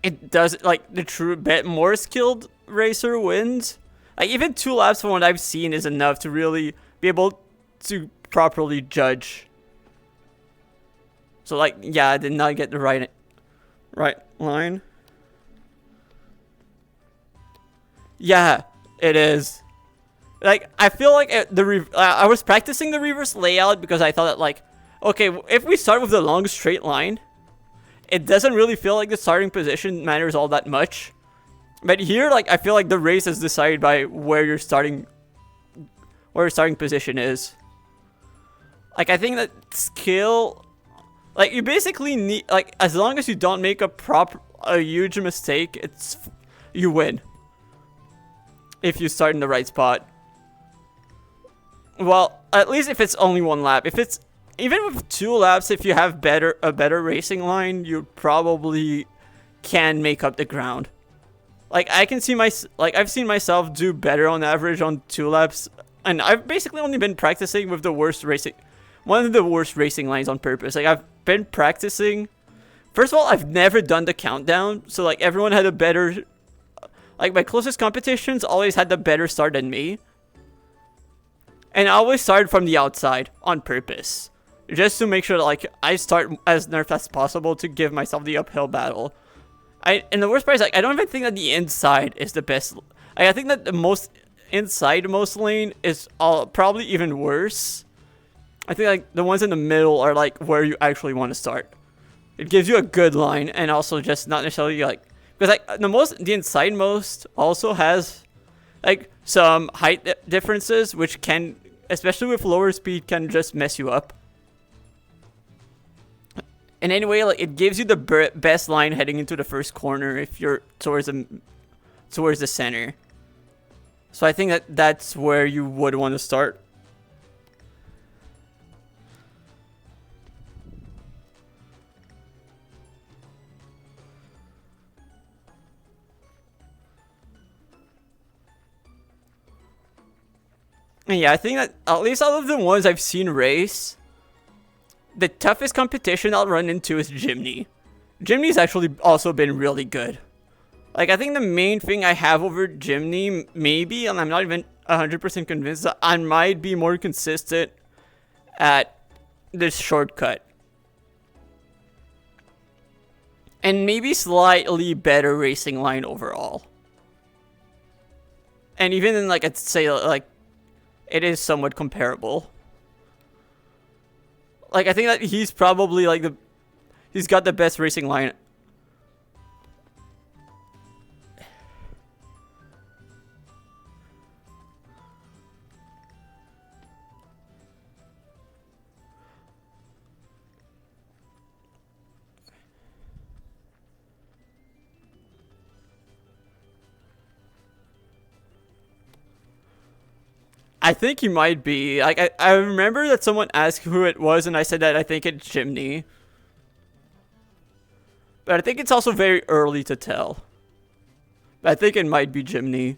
it does like the true bet more skilled racer wins. Like even 2 laps from what I've seen is enough to really be able to properly judge. So like yeah, I did not get the right line. Yeah, it is. Like, I feel like I was practicing the reverse layout because I thought that, like, okay, if we start with the long straight line, it doesn't really feel like the starting position matters all that much. But here, like, I feel like the race is decided by where your starting position is. Like, I think that skill, like, you basically need, like, as long as you don't make a huge mistake, you win. If you start in the right spot. Well, at least if it's only 1 lap. If it's even with 2 laps, if you have a better racing line, you probably can make up the ground. Like I can see I've seen myself do better on average on 2 laps, and I've basically only been practicing with one of the worst racing lines on purpose. Like I've been practicing. First of all, I've never done the countdown, so like everyone had a better. Like, my closest competitions always had the better start than me. And I always started from the outside on purpose. Just to make sure that, like, I start as nerfed as possible to give myself the uphill battle. And the worst part is, like, I don't even think that the inside is the best. I think that the most inside-most lane is probably even worse. I think, like, the ones in the middle are, like, where you actually want to start. It gives you a good line and also just not necessarily, like, because like the inside most also has like some height differences, which can, especially with lower speed, can just mess you up. And anyway, like it gives you the best line heading into the first corner if you're towards the center. So I think that's where you would want to start. And yeah, I think that at least out of the ones I've seen race, the toughest competition I'll run into is Jimny. Jimny's actually also been really good. Like, I think the main thing I have over Jimny, maybe, and I'm not even 100% convinced, that I might be more consistent at this shortcut. And maybe slightly better racing line overall. And even in, like, I'd say, like, it is somewhat comparable. Like, I think that he's probably, like, he's got the best racing line. I think he might be. Like, I remember that someone asked who it was, and I said that I think it's Jimny. But I think it's also very early to tell. But I think it might be Jimny.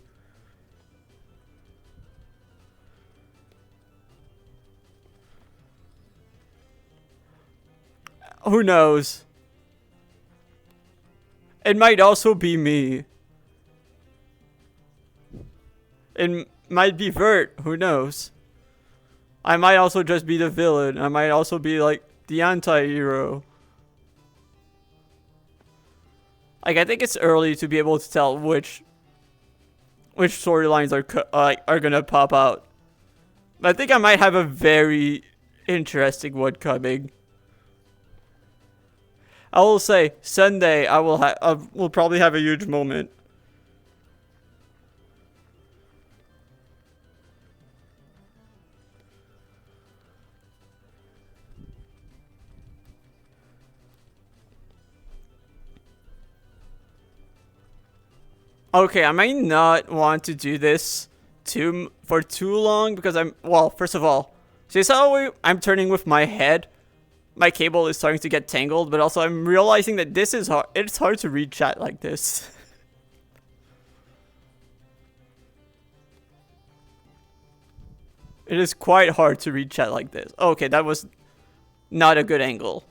Who knows? It might also be me. It might be Vert. Who knows? I might also just be the villain. I might also be like the anti-hero. Like, I think it's early to be able to tell which storylines are gonna pop out. But I think I might have a very interesting one coming. I will say Sunday I will probably have a huge moment. Okay, I might not want to do this for too long because first of all, since I'm turning with my head, my cable is starting to get tangled, but also I'm realizing that this is hard. It's hard to read chat like this. It is quite hard to read chat like this. Okay, that was not a good angle.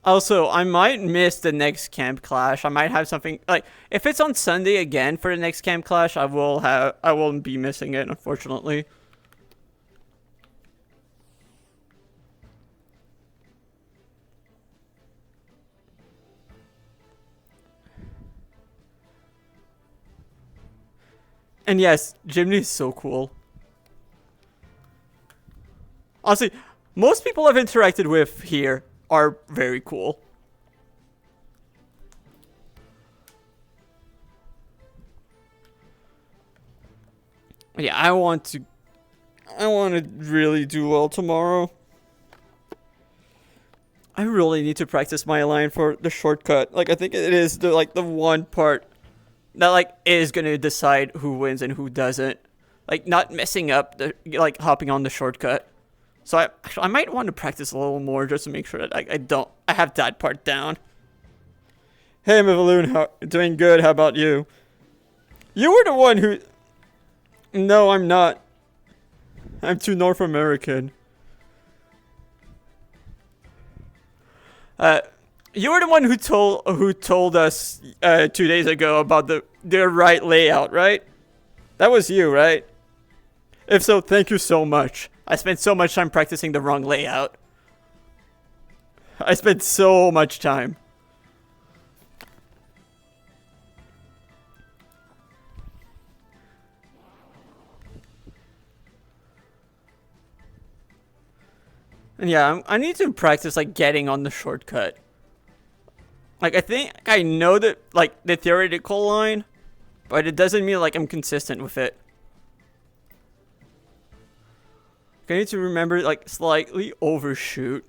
Also, I might miss the next camp clash. I might have something like if it's on Sunday again for the next camp clash, I won't be missing it, unfortunately. And yes, Jimny is so cool. Honestly, most people I've interacted with here are very cool. Yeah, I want to really do well tomorrow. I really need to practice my line for the shortcut. Like, I think it is the one part that is gonna decide who wins and who doesn't. Like, not messing up hopping on the shortcut. So I might want to practice a little more just to make sure that I have that part down. Hey, Mivaloon, doing good. How about you? You were the one who... No, I'm not. I'm too North American. You were the one who told us 2 days ago about the right layout, right? That was you, right? If so, thank you so much. I spent so much time practicing the wrong layout. I spent so much time. And yeah, I need to practice getting on the shortcut. I think I know that the theoretical line, but it doesn't mean like I'm consistent with it. I need to remember like slightly overshoot.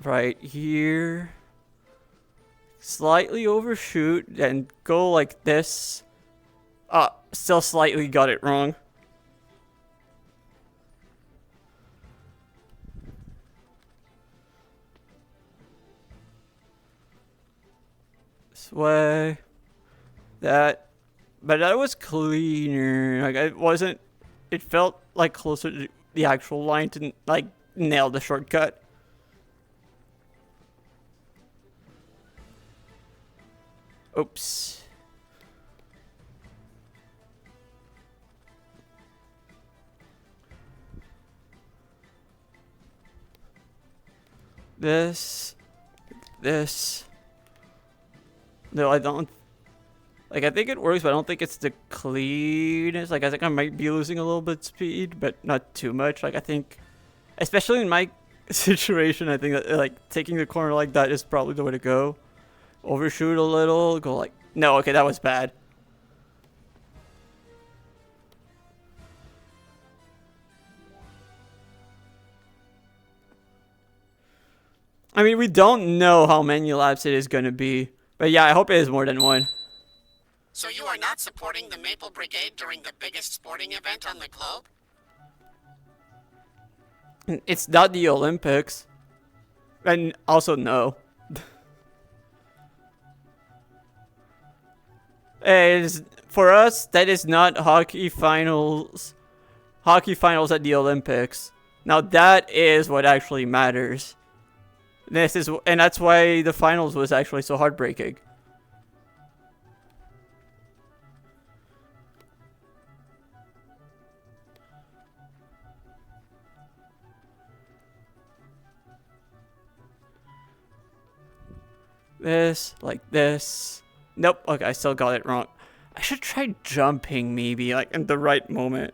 Right here. Slightly overshoot and go like this. Still slightly got it wrong. This way. That. But that was cleaner. Like, it wasn't. It felt like closer to the actual line to, like, nail the shortcut. Oops. This. No, I don't. Like, I think it works, but I don't think it's the cleanest. Like, I think I might be losing a little bit of speed, but not too much. Like, I think, especially in my situation, I think that, like, taking the corner like that is probably the way to go. Overshoot a little, go like, no, okay, that was bad. I mean, we don't know how many laps it is going to be. But yeah, I hope it is more than one. So you are not supporting the Maple Brigade during the biggest sporting event on the globe? It's not the Olympics. And also, no. For us, that is not hockey finals. Hockey finals at the Olympics. Now that is what actually matters. And that's why the finals was actually so heartbreaking. This, like this. Nope, okay, I still got it wrong. I should try jumping maybe, like in the right moment.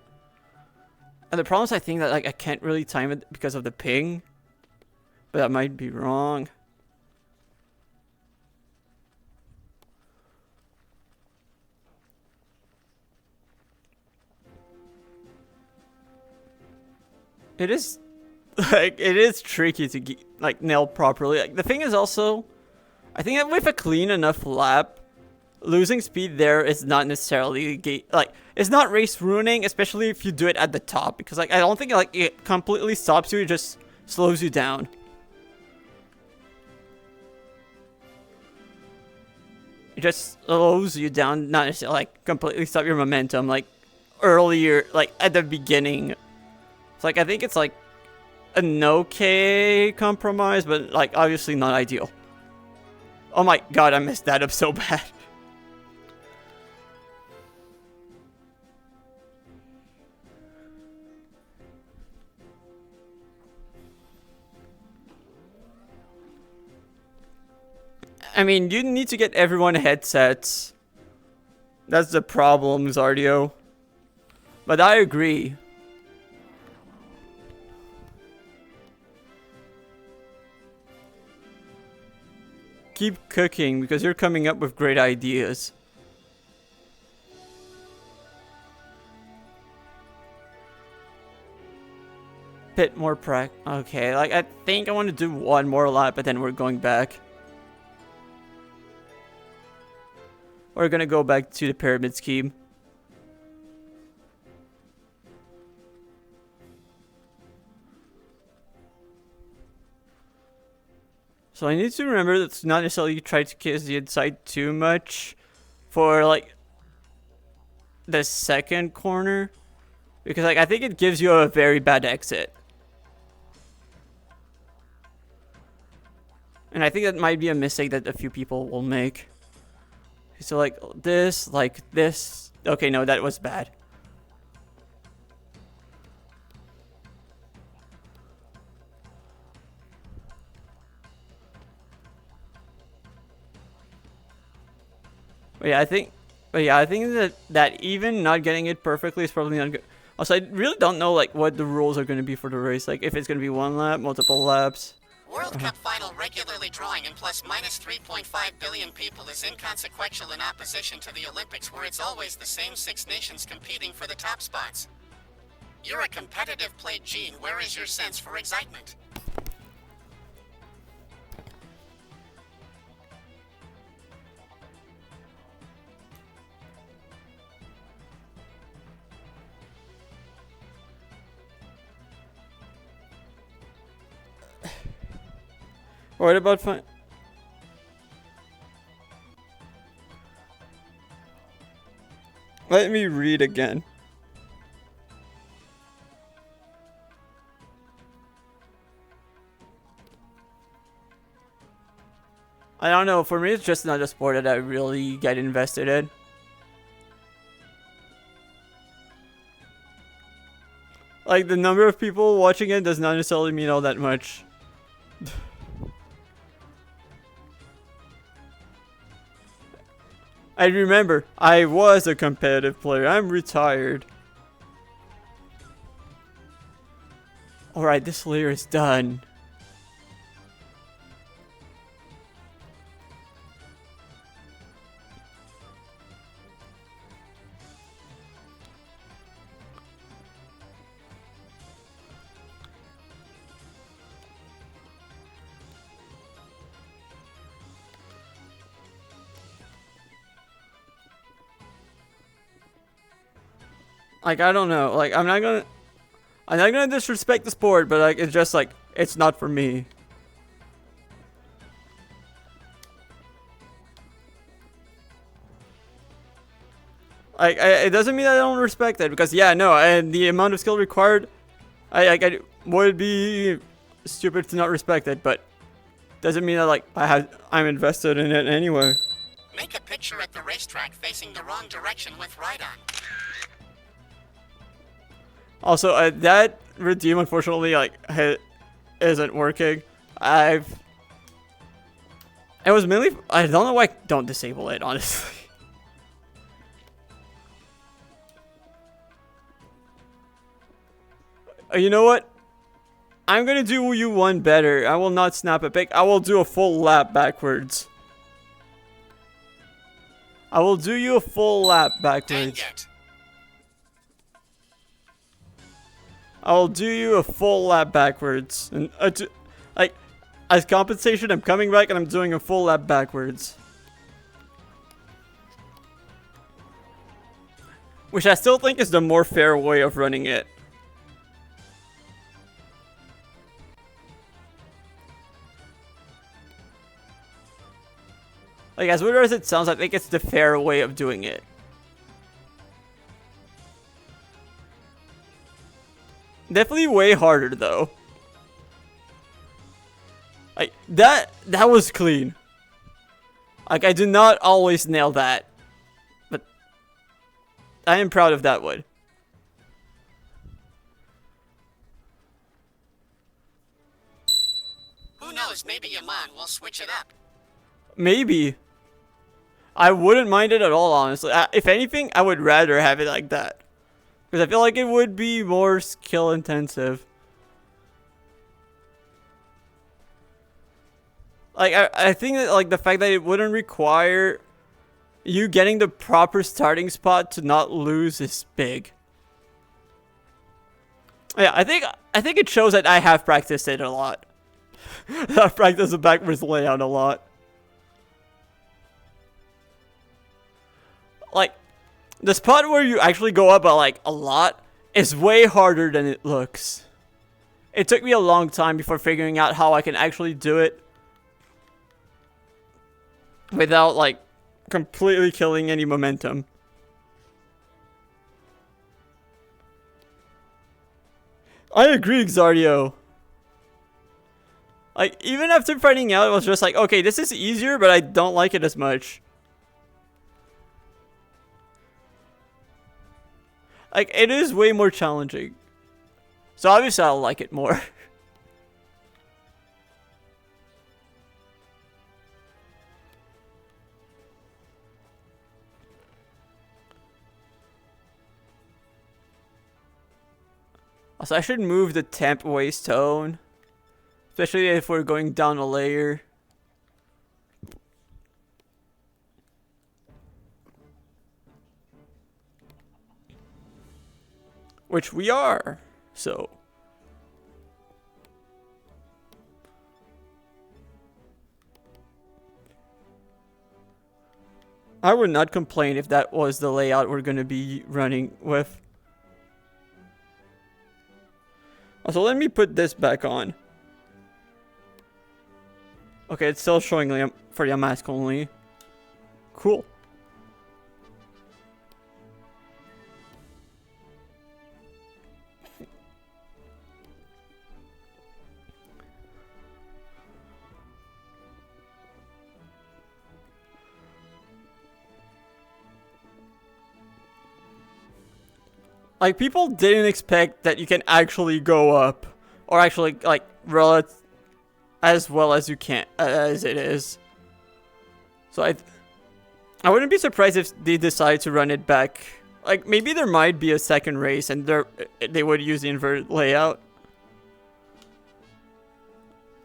And the problem is I think that like I can't really time it because of the ping. But that might be wrong. It is like it is tricky to like nail properly. Like the thing is also, I think that with a clean enough lap, losing speed there is not necessarily like it's not race ruining, especially if you do it at the top, because like I don't think like it completely stops you, it just slows you down. It just slows you down, not necessarily like completely stop your momentum like earlier, like at the beginning. It's like I think it's like an okay compromise, but like obviously not ideal. Oh my god, I messed that up so bad. I mean, you need to get everyone headsets. That's the problem, Zardio. But I agree. Keep cooking because you're coming up with great ideas. Bit more okay, like I think I want to do one more lap, but then we're going back. We're gonna go back to the pyramid scheme. So I need to remember that's not necessarily try to kiss the inside too much for like the second corner, because like I think it gives you a very bad exit. And I think that might be a mistake that a few people will make. So like this. Okay, no, that was bad. But yeah, I think that even not getting it perfectly is probably not good. Also, I really don't know like what the rules are going to be for the race. Like if it's going to be 1 lap, multiple laps. World Cup final regularly drawing in plus minus 3.5 billion people is inconsequential in opposition to the Olympics where it's always the same 6 nations competing for the top spots. You're a competitive played Gene, where is your sense for excitement? What about fun? Let me read again. I don't know, for me it's just not a sport that I really get invested in. Like, the number of people watching it does not necessarily mean all that much. I remember, I was a competitive player. I'm retired. Alright, this layer is done. Like, I don't know. Like, I'm not gonna disrespect the sport, but like, it's just like, it's not for me. Like, it doesn't mean I don't respect it, because yeah, no, and the amount of skill required, I would be stupid to not respect it, but doesn't mean that like I'm invested in it anyway. Make a picture at the racetrack facing the wrong direction with Ride On. Also, that redeem unfortunately like isn't working. It was mainly, I don't know why I don't disable it, honestly. You know what? I'm gonna do you one better. I will not snap a pic. I will do a full lap backwards. I will do you a full lap backwards. Dang it. I'll do you a full lap backwards. And like, as compensation, I'm coming back and I'm doing a full lap backwards. Which I still think is the more fair way of running it. Like, as weird as it sounds, I think it's the fair way of doing it. Definitely way harder though. Like that was clean. Like I do not always nail that. But I am proud of that one. Who knows, maybe Yaman will switch it up. Maybe. I wouldn't mind it at all, honestly. If anything, I would rather have it like that. Because I feel like it would be more skill intensive. Like, I think that, like, the fact that it wouldn't require you getting the proper starting spot to not lose is big. Yeah, I think it shows that I have practiced it a lot. I've practiced the backwards layout a lot. Like, the spot where you actually go up like a lot is way harder than it looks. It took me a long time before figuring out how I can actually do it without like completely killing any momentum. I agree, Xardio. Like, even after finding out, it was just like, okay, this is easier, but I don't like it as much. Like, it is way more challenging. So obviously I'll like it more. Also, I should move the temp waste tone. Especially if we're going down a layer. Which we are. So. I would not complain if that was the layout we're going to be running with. Also, let me put this back on. Okay, it's still showing for the mask only. Cool. Like, people didn't expect that you can actually go up. Or actually, like, roll it as well as you can, as it is. So I wouldn't be surprised if they decide to run it back. Like, maybe there might be a second race and they would use the inverted layout.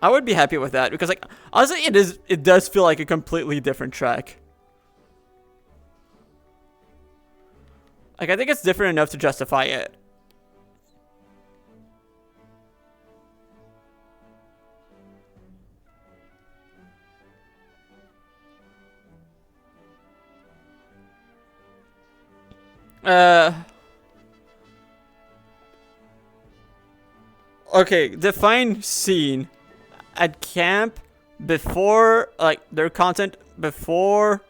I would be happy with that because, like, honestly, it does feel like a completely different track. Like, I think it's different enough to justify it. Okay, define scene. At camp, before, like, their content before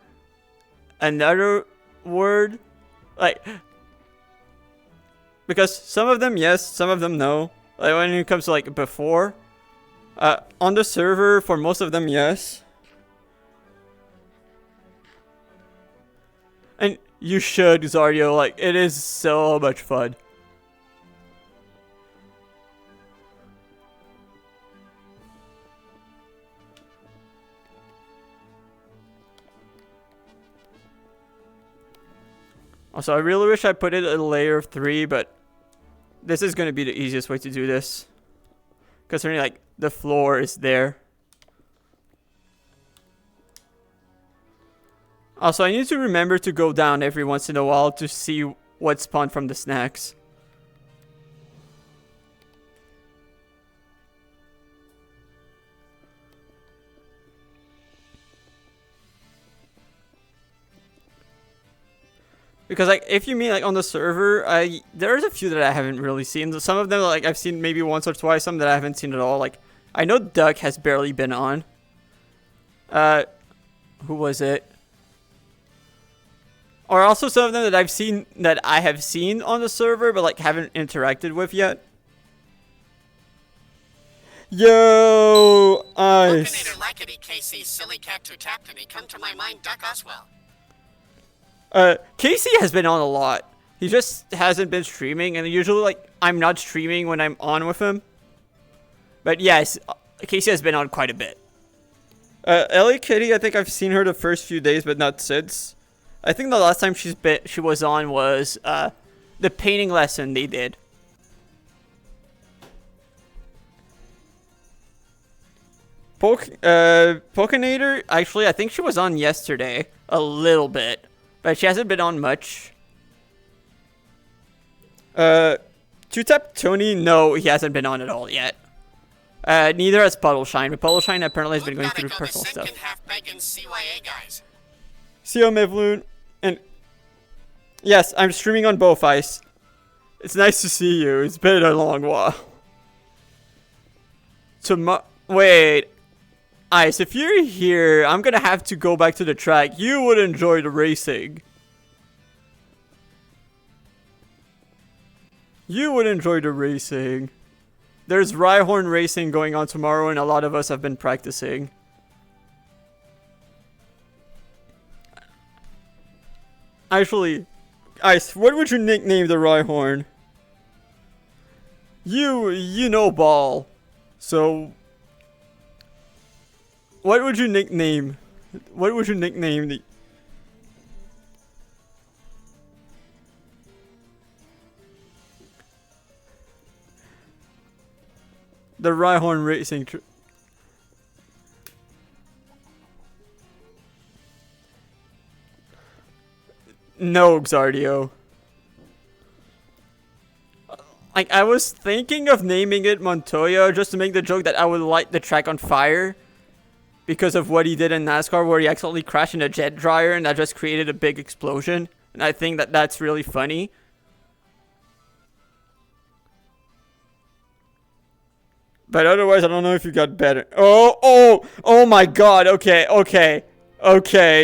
another word. Like, because some of them yes, some of them no. Like, when it comes to, like, before. On the server, for most of them, yes. And you should, Zardio, like, it is so much fun. Also, I really wish I put it at a layer of 3, but this is going to be the easiest way to do this. Considering, like, the floor is there. Also, I need to remember to go down every once in a while to see what spawned from the snacks. Because, like, if you mean, like, on the server, there's a few that I haven't really seen. Some of them, like, I've seen maybe once or twice. Some that I haven't seen at all. Like, I know Duck has barely been on. Who was it? Or also some of them that I've seen, that I have seen on the server, but, like, haven't interacted with yet. Yo, Ice. Vulcanator Lackady KC Silly Cat to Taptony come to my mind Duck Oswell. Casey has been on a lot. He just hasn't been streaming, and usually, like, I'm not streaming when I'm on with him. But yes, Casey has been on quite a bit. Ellie Kitty, I think I've seen her the first few days, but not since. I think the last time she was on was the painting lesson they did. Pokinator, actually, I think she was on yesterday a little bit. But she hasn't been on much. Two-Tap Tony, no, he hasn't been on at all yet. Neither has Puddleshine, but Puddleshine apparently has been going through personal stuff. See you, Mevloon. And yes, I'm streaming on both, Ice. It's nice to see you. It's been a long while. Wait. Ice, if you're here, I'm gonna have to go back to the track. You would enjoy the racing. You would enjoy the racing. There's Rhyhorn racing going on tomorrow, and a lot of us have been practicing. Actually, Ice, what would you nickname the Rhyhorn? You know ball. So what would you nickname? What would you nickname the... The Rhyhorn Racing. No, Xardio. Like, I was thinking of naming it Montoya just to make the joke that I would light the track on fire because of what he did in NASCAR where he accidentally crashed in a jet dryer and that just created a big explosion. And I think that that's really funny. But otherwise, I don't know if you got better. Oh my god. Okay.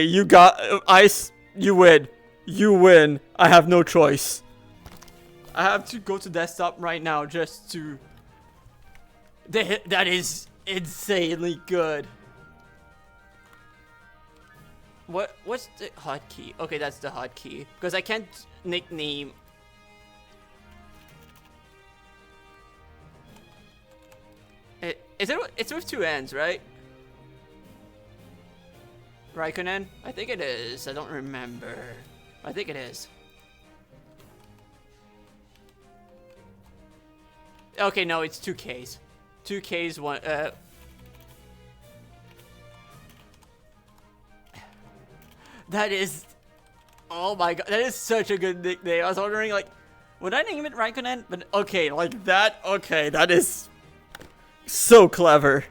You got... Ice, you win. You win. I have no choice. I have to go to desktop right now just to... That is insanely good. What's the hotkey? Okay, that's the hotkey. Because I can't nickname... It's with two N's, right? Raikkonen? I think it is. I don't remember. I think it is. Okay, no, it's 2Ks. 2Ks, one, That is... Oh my god, that is such a good nickname. I was wondering, like, would I name it Raikkonen? But, okay, like that, okay, that is... so clever.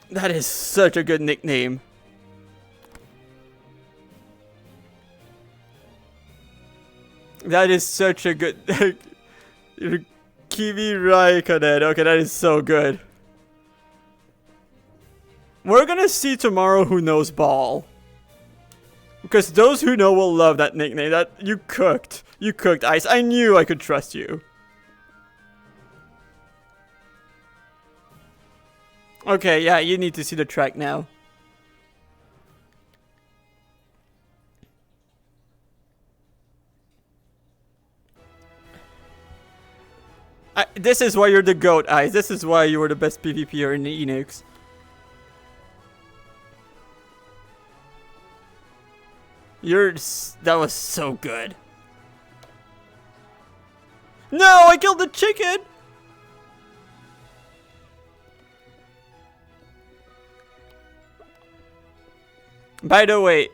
That is such a good nickname. That is such a good... Kimi Raikkonen. Okay, that is so good. We're gonna see tomorrow who knows ball. Because those who know will love that nickname. That you cooked. You cooked, Ice. I knew I could trust you. Okay, yeah, you need to see the track now. This is why you're the GOAT, Ice. This is why you were the best PvPer in the Enix. That was so good. No, I killed the chicken! By the way,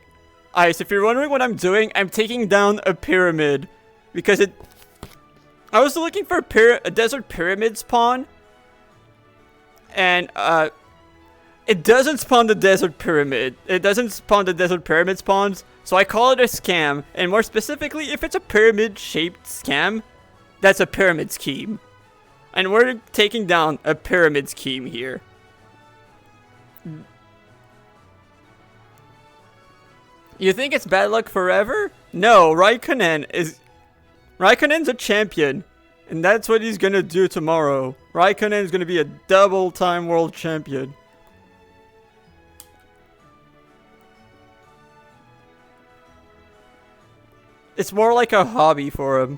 Ice, if you're wondering what I'm doing, I'm taking down a pyramid. Because I was looking for a desert pyramid spawn. And, it doesn't spawn the desert pyramid. It doesn't spawn the desert pyramid spawns. So I call it a scam. And more specifically, if it's a pyramid-shaped scam, that's a pyramid scheme. And we're taking down a pyramid scheme here. You think it's bad luck forever? No, Raikkonen's a champion. And that's what he's gonna do tomorrow. Raikkonen's gonna be a double-time world champion. It's more like a hobby for him.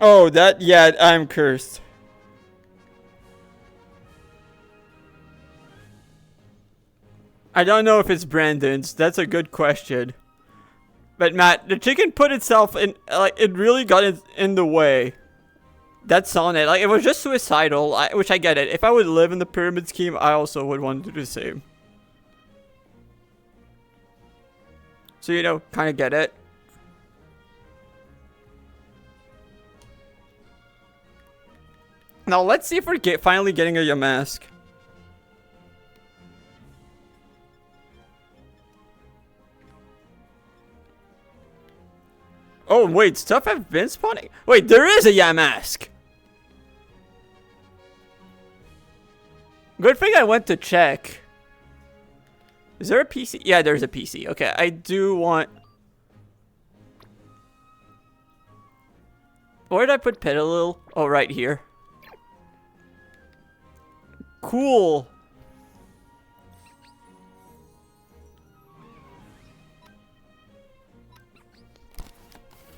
Oh, yeah, I'm cursed. I don't know if it's Brandon's. That's a good question. But Matt, the chicken put itself in, like, it really got in the way. That's on it. Like, it was just suicidal, which I get it. If I would live in the pyramid scheme, I also would want to do the same. So, you know, kind of get it. Now, let's see if we're finally getting a Yamask. Oh, wait, stuff have been spawning? Wait, there is a Yamask! Good thing I went to check. Is there a PC? Yeah, there's a PC. Okay, I do want... Where did I put Petalil? Oh, right here. Cool.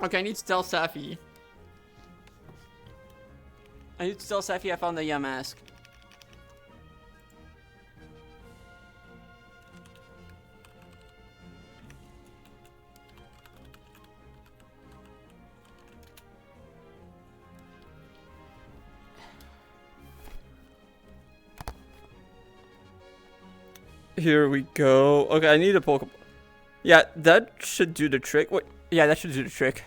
Okay, I need Stealth Safi. I need to tell Safi I found the mask. Here we go. Okay, I need a Pokeball. Yeah, that should do the trick. Wait, yeah, that should do the trick.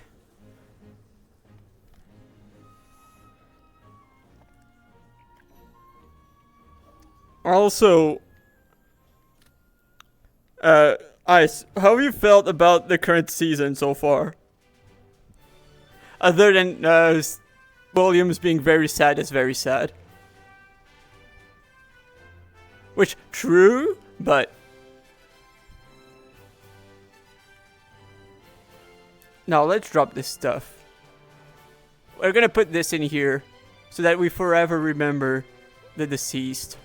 Also, Ice, how have you felt about the current season so far? Other than Williams being very sad is very sad. Which, true, but... Now, let's drop this stuff. We're gonna put this in here so that we forever remember the deceased.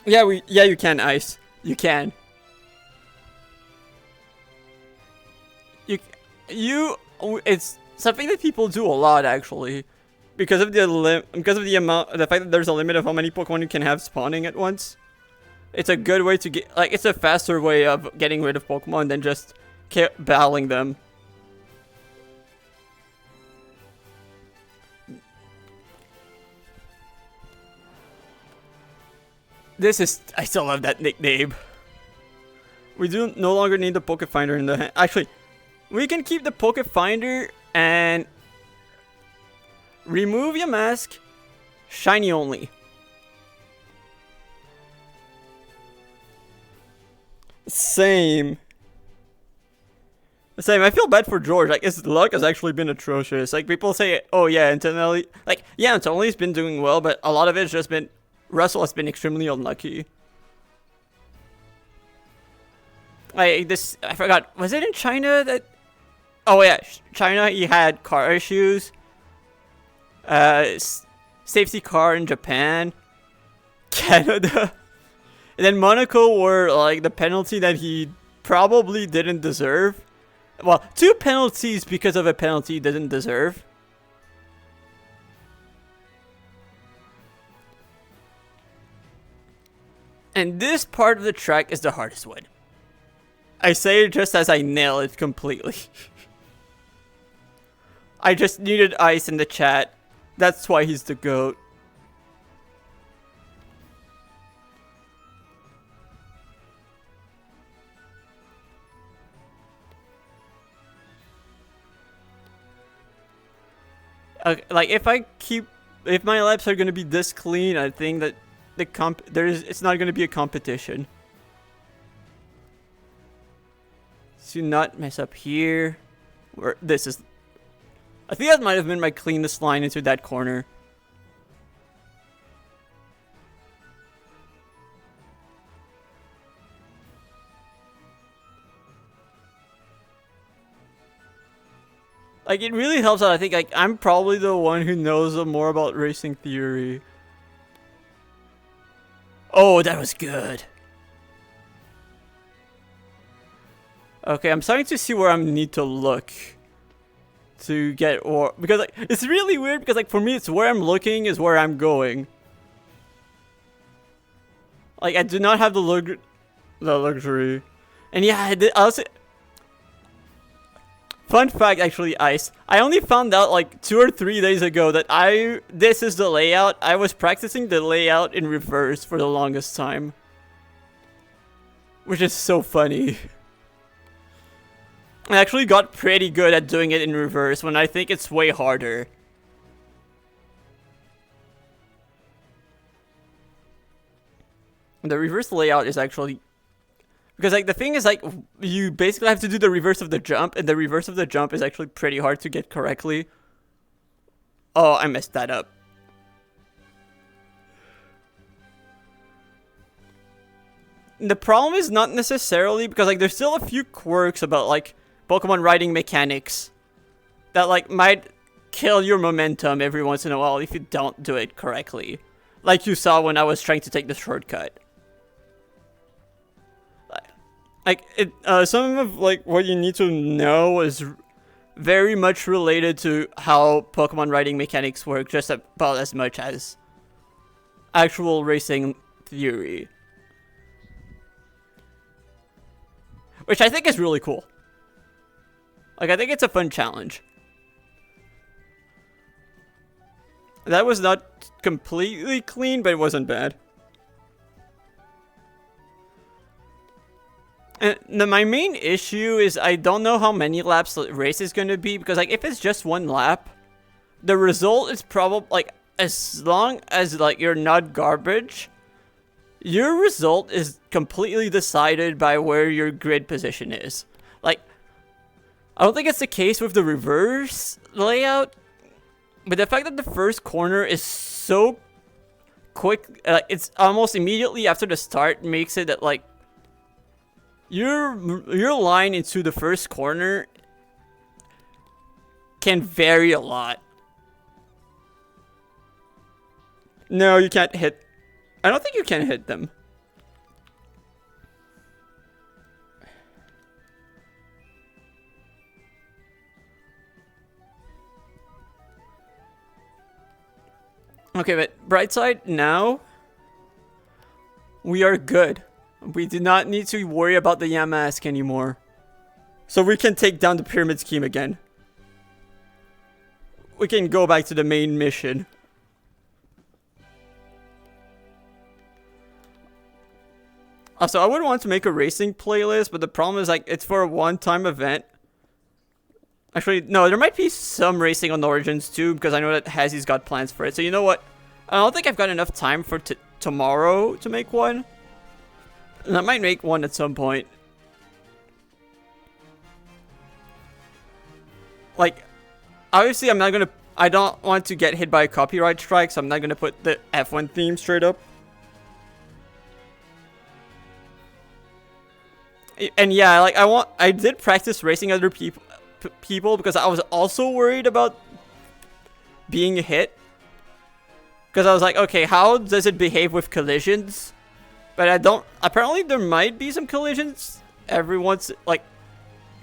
Yeah, you can, Ice. You can. It's something that people do a lot, actually, because of the fact that there's a limit of how many Pokemon you can have spawning at once. It's a good way to get, like, it's a faster way of getting rid of Pokemon than just battling them. I still love that nickname. We do no longer need the Poke Finder in the hand. Actually, we can keep the Poke Finder and remove your mask. Shiny only. Same. I feel bad for George. Like, his luck has actually been atrocious. Like, people say, oh yeah, Antonelli. Like, yeah, Antonelli's been doing well, but a lot of it's just been... Russell has been extremely unlucky. I forgot. Was it in China that... Oh yeah, China, he had car issues. Safety car in Japan. Canada. And then Monaco were like the penalty that he probably didn't deserve. Well, 2 penalties because of a penalty he didn't deserve. And this part of the track is the hardest one. I say it just as I nail it completely. I just needed Ice in the chat. That's why he's the GOAT. Like, if my laps are gonna be this clean, I think that it's not gonna be a competition. Do not mess up here. I think that might have been my cleanest line into that corner. Like, it really helps out. I think, like, I'm probably the one who knows more about racing theory. Oh, that was good. Okay, I'm starting to see where I need to look to get ore. Because, like, it's really weird because, like, for me, it's where I'm looking is where I'm going. Like, I do not have the luxury. And yeah, I also... Fun fact, actually, Ice. I only found out like 2 or 3 days ago that this is the layout. I was practicing the layout in reverse for the longest time. Which is so funny. I actually got pretty good at doing it in reverse when I think it's way harder. The reverse layout is actually... Because, like, the thing is, like, you basically have to do the reverse of the jump, and the reverse of the jump is actually pretty hard to get correctly. Oh, I messed that up. The problem is not necessarily, because, like, there's still a few quirks about, like, Pokemon riding mechanics that, like, might kill your momentum every once in a while if you don't do it correctly. Like you saw when I was trying to take the shortcut. Like, some of, like, what you need to know is very much related to how Pokemon riding mechanics work, just about as much as actual racing theory. Which I think is really cool. Like, I think it's a fun challenge. That was not completely clean, but it wasn't bad. And my main issue is I don't know how many laps the race is going to be, because like if it's just one lap, the result is probably like, as long as like you're not garbage, your result is completely decided by where your grid position is. Like, I don't think it's the case with the reverse layout, but the fact that the first corner is so quick, it's almost immediately after the start, makes it that like your line into the first corner can vary a lot. No, you can't hit. I don't think you can hit them. Okay, but bright side, now we are good. We do not need to worry about the Yamask anymore. So we can take down the pyramid scheme again. We can go back to the main mission. Also, I would want to make a racing playlist, but the problem is like it's for a one-time event. Actually, no, there might be some racing on Origins too, because I know that Hazy's got plans for it. So you know what? I don't think I've got enough time for tomorrow to make one. And I might make one at some point. Like, obviously I'm not gonna... I don't want to get hit by a copyright strike, so I'm not gonna put the F1 theme straight up. And yeah, like I did practice racing other people because I was also worried about being hit. Because I was like, okay, how does it behave with collisions? But I don't. Apparently, there might be some collisions every once, like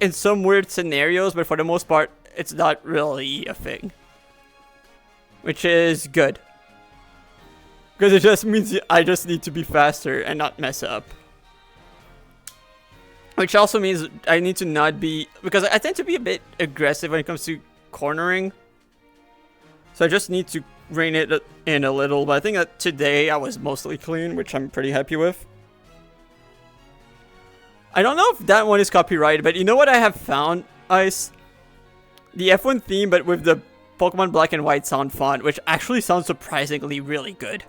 in some weird scenarios, but for the most part, it's not really a thing. Which is good. Because it just means I just need to be faster and not mess up. Which also means I need to not be... Because I tend to be a bit aggressive when it comes to cornering. So I just need to rein it in a little. But I think that today I was mostly clean, which I'm pretty happy with. I don't know if that one is copyrighted, but you know what I have found, Ice? The F1 theme, but with the Pokemon Black and White sound font, which actually sounds surprisingly really good.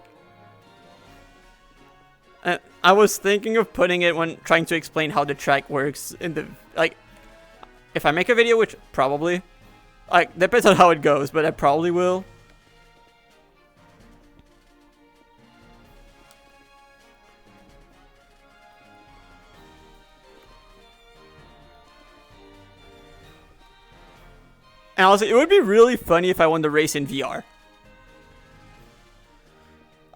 I was thinking of putting it when trying to explain how the track works in the, like, if I make a video, which probably, like, depends on how it goes, but I probably will. And also, it would be really funny if I won the race in VR.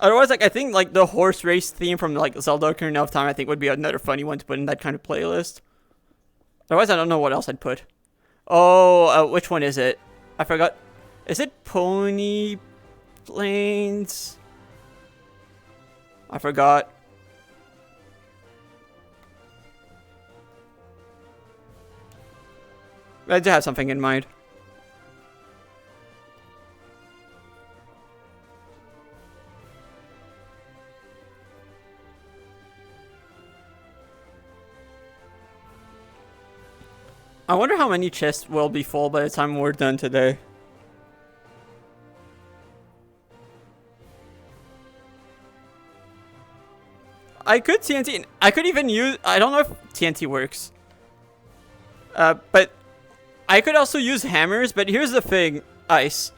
Otherwise, like, I think, like, the horse race theme from, like, Zelda Ocarina of Time, I think would be another funny one to put in that kind of playlist. Otherwise, I don't know what else I'd put. Oh, which one is it? I forgot. Is it Pony Plains? I forgot. I do have something in mind. I wonder how many chests will be full by the time we're done today. I could TNT. I could even use... I don't know if TNT works. But I could also use hammers. But here's the thing, Ice.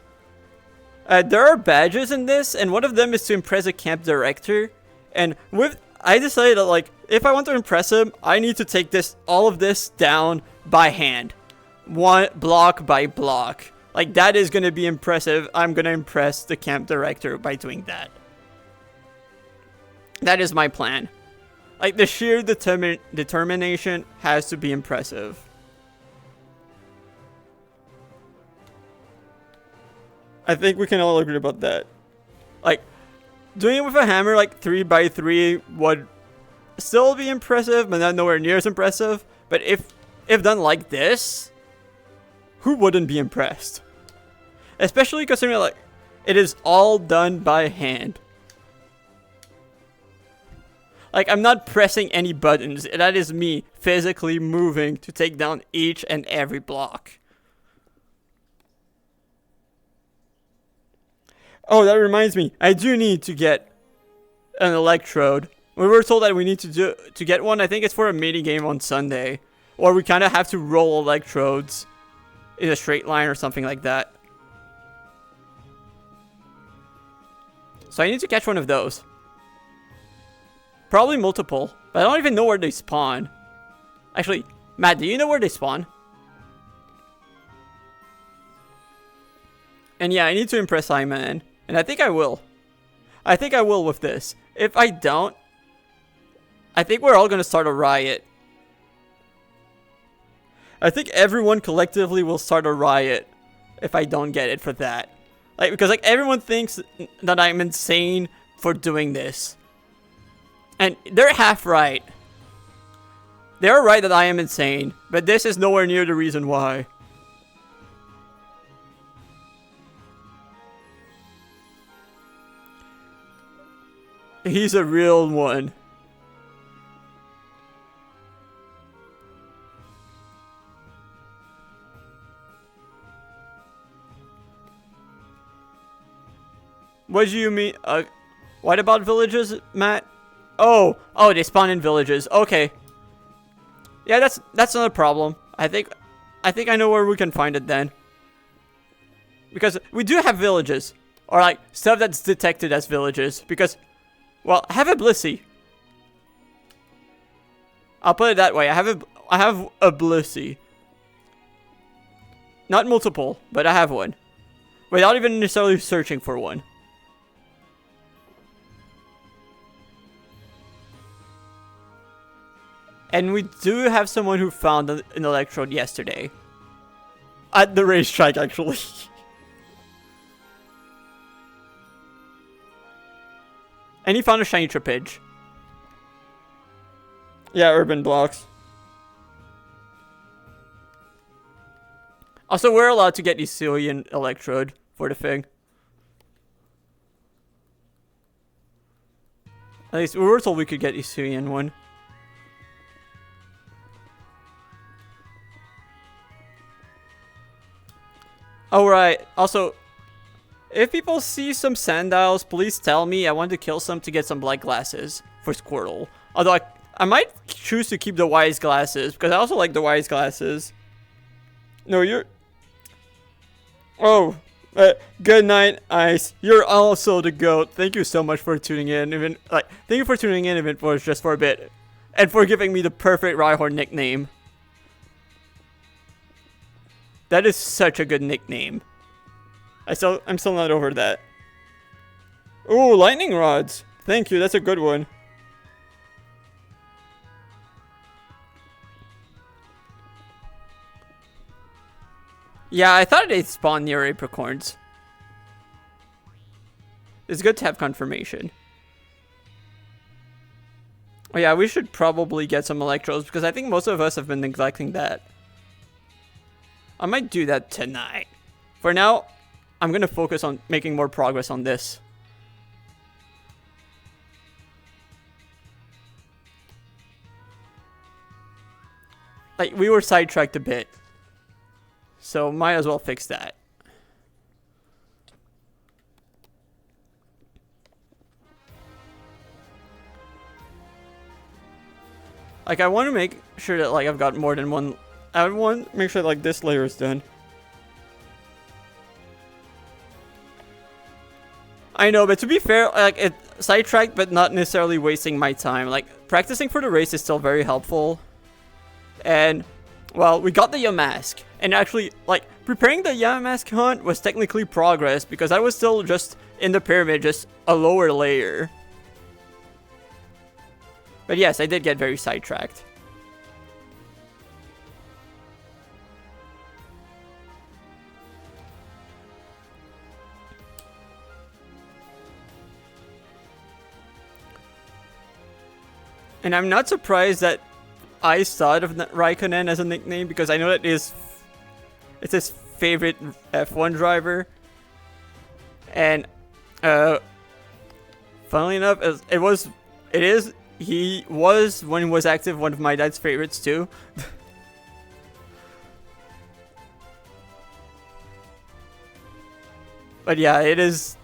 There are badges in this, and one of them is to impress a camp director. And with... I decided that, like, if I want to impress him, I need to take all of this down by hand. One block by block. Like, that is going to be impressive. I'm going to impress the camp director by doing that. That is my plan. Like, the sheer determination has to be impressive. I think we can all agree about that. Like, doing it with a hammer like 3x3 would still be impressive, but not nowhere near as impressive. But if done like this, who wouldn't be impressed? Especially considering like it is all done by hand. Like, I'm not pressing any buttons. That is me physically moving to take down each and every block. Oh, that reminds me. I do need to get an electrode. We were told that we need to get one. I think it's for a mini game on Sunday. Or we kind of have to roll electrodes in a straight line or something like that. So I need to catch one of those. Probably multiple, but I don't even know where they spawn. Actually, Matt, do you know where they spawn? And yeah, I need to impress Iman, and I think I will. I think I will with this. If I don't, I think we're all gonna start a riot. I think everyone collectively will start a riot if I don't get it for that. Like, because like everyone thinks that I'm insane for doing this. And they're half right. They're right that I am insane, but this is nowhere near the reason why. He's a real one. What do you mean? What about villages, Matt? Oh, they spawn in villages. Okay. Yeah, that's not a problem. I think I know where we can find it then. Because we do have villages, or like stuff that's detected as villages. Because, well, I have a Blissey. I'll put it that way. I have a Blissey. Not multiple, but I have one. Without even necessarily searching for one. And we do have someone who found an electrode yesterday. At the racetrack, actually. And he found a shiny trippage. Yeah, urban blocks. Also, we're allowed to get Isuian electrode for the thing. At least we were told we could get Isuian one. Alright, also, if people see some Sandiles, please tell me. I want to kill some to get some black glasses for Squirtle. Although I might choose to keep the wise glasses, because I also like the wise glasses. No, you're... Oh, good night, Ice. You're also the GOAT. Thank you so much for tuning in. Even thank you for tuning in, even if it was just for a bit. And for giving me the perfect Rhyhorn nickname. That is such a good nickname. I'm still not over that. Ooh, lightning rods. Thank you, that's a good one. Yeah, I thought they'd spawn near apricorns. It's good to have confirmation. Oh yeah, we should probably get some electrodes because I think most of us have been neglecting that. I might do that tonight. For now, I'm going to focus on making more progress on this. Like, we were sidetracked a bit. So, might as well fix that. Like, I want to make sure that, like, I've got more than one... I want to make sure, like, this layer is done. I know, but to be fair, like, it sidetracked, but not necessarily wasting my time. Like, practicing for the race is still very helpful. And, well, we got the Yamask. And actually, like, preparing the Yamask hunt was technically progress, because I was still just in the pyramid, just a lower layer. But yes, I did get very sidetracked. And I'm not surprised that I thought of Raikkonen as a nickname because I know that it's his favorite F1 driver. And funnily enough, he was, when he was active, one of my dad's favorites too. But yeah, it is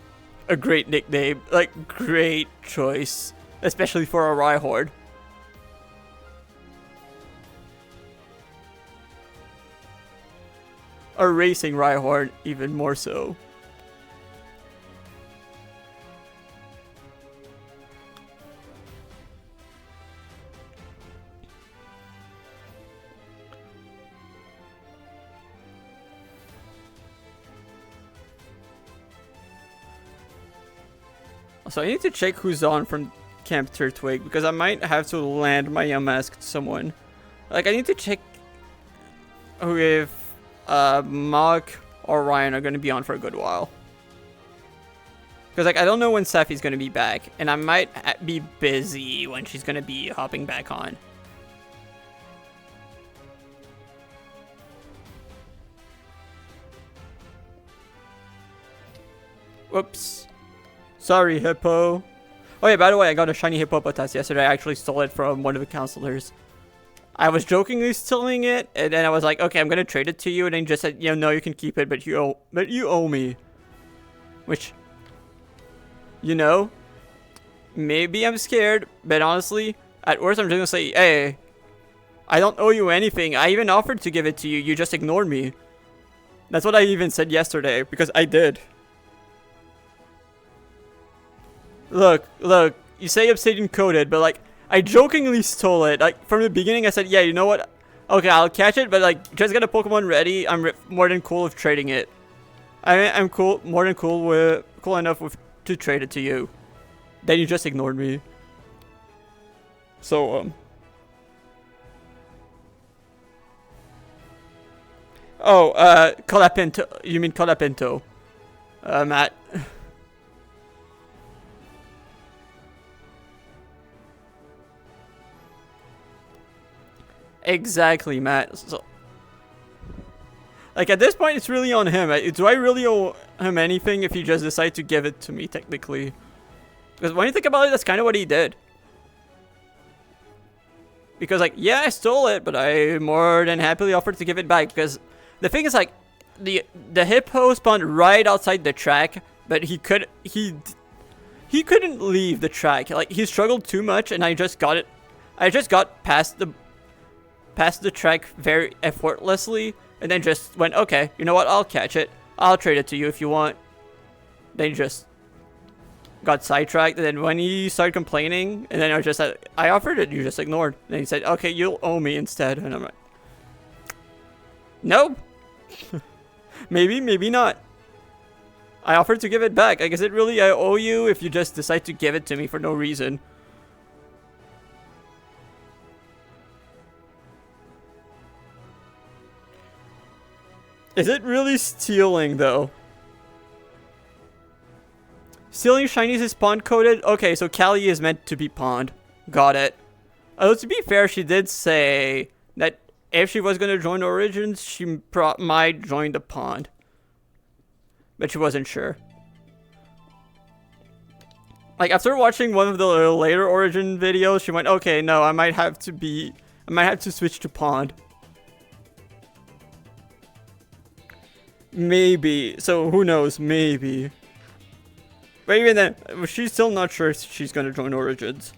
a great nickname, like great choice, especially for a Rhyhorn. A racing Rhyhorn, even more so. So I need to check who's on from Camp Turtwig because I might have to land my unmasked someone. Like I need to check who if Mach or Ryan are going to be on for a good while. Because like I don't know when Safi's going to be back, and I might be busy when she's going to be hopping back on. Whoops. Sorry, Hippo. Oh yeah, by the way, I got a shiny Hippopotas yesterday. I actually stole it from one of the counselors. I was jokingly stealing it, and then I was like, okay, I'm gonna trade it to you, and then he just said, you know, no, you can keep it, but you owe me. Which, you know, maybe I'm scared, but honestly, at worst, I'm just gonna say, hey, I don't owe you anything. I even offered to give it to you. You just ignored me. That's what I even said yesterday, because I did. Look, you say Obsidian Coated, but like, I jokingly stole it. Like, from the beginning, I said, yeah, you know what? Okay, I'll catch it, but like, just get a Pokemon ready. I'm more than cool with trading it. I'm cool, more than cool enough to trade it to you. Then you just ignored me. So, oh, Colapinto. You mean Colapinto. Matt. Exactly, Matt. So, like, at this point, it's really on him. Do I really owe him anything if he just decides to give it to me, technically? Because when you think about it, that's kind of what he did. Because, like, yeah, I stole it, but I more than happily offered to give it back. Because the thing is, like, the Hippo spawned right outside the track, but he couldn't leave the track. Like, he struggled too much, and I just got it. I just got past the track very effortlessly, and then just went, okay, you know what, I'll catch it. I'll trade it to you if you want. Then just got sidetracked, and then when he started complaining, and then I just said, I offered it, you just ignored. And then he said, okay, you'll owe me instead. And I'm like, no. Maybe, maybe not. I offered to give it back. Like, is it really I owe you if you just decide to give it to me for no reason? Is it really stealing, though? Stealing shinies is pond coded? Okay, so Callie is meant to be pond. Got it. Although, to be fair, she did say that if she was going to join Origins, she might join the pond. But she wasn't sure. Like, after watching one of the later Origin videos, she went, okay, no, I might have to switch to pond. Maybe. So who knows? Maybe. But even then, she's still not sure if she's gonna join Origins.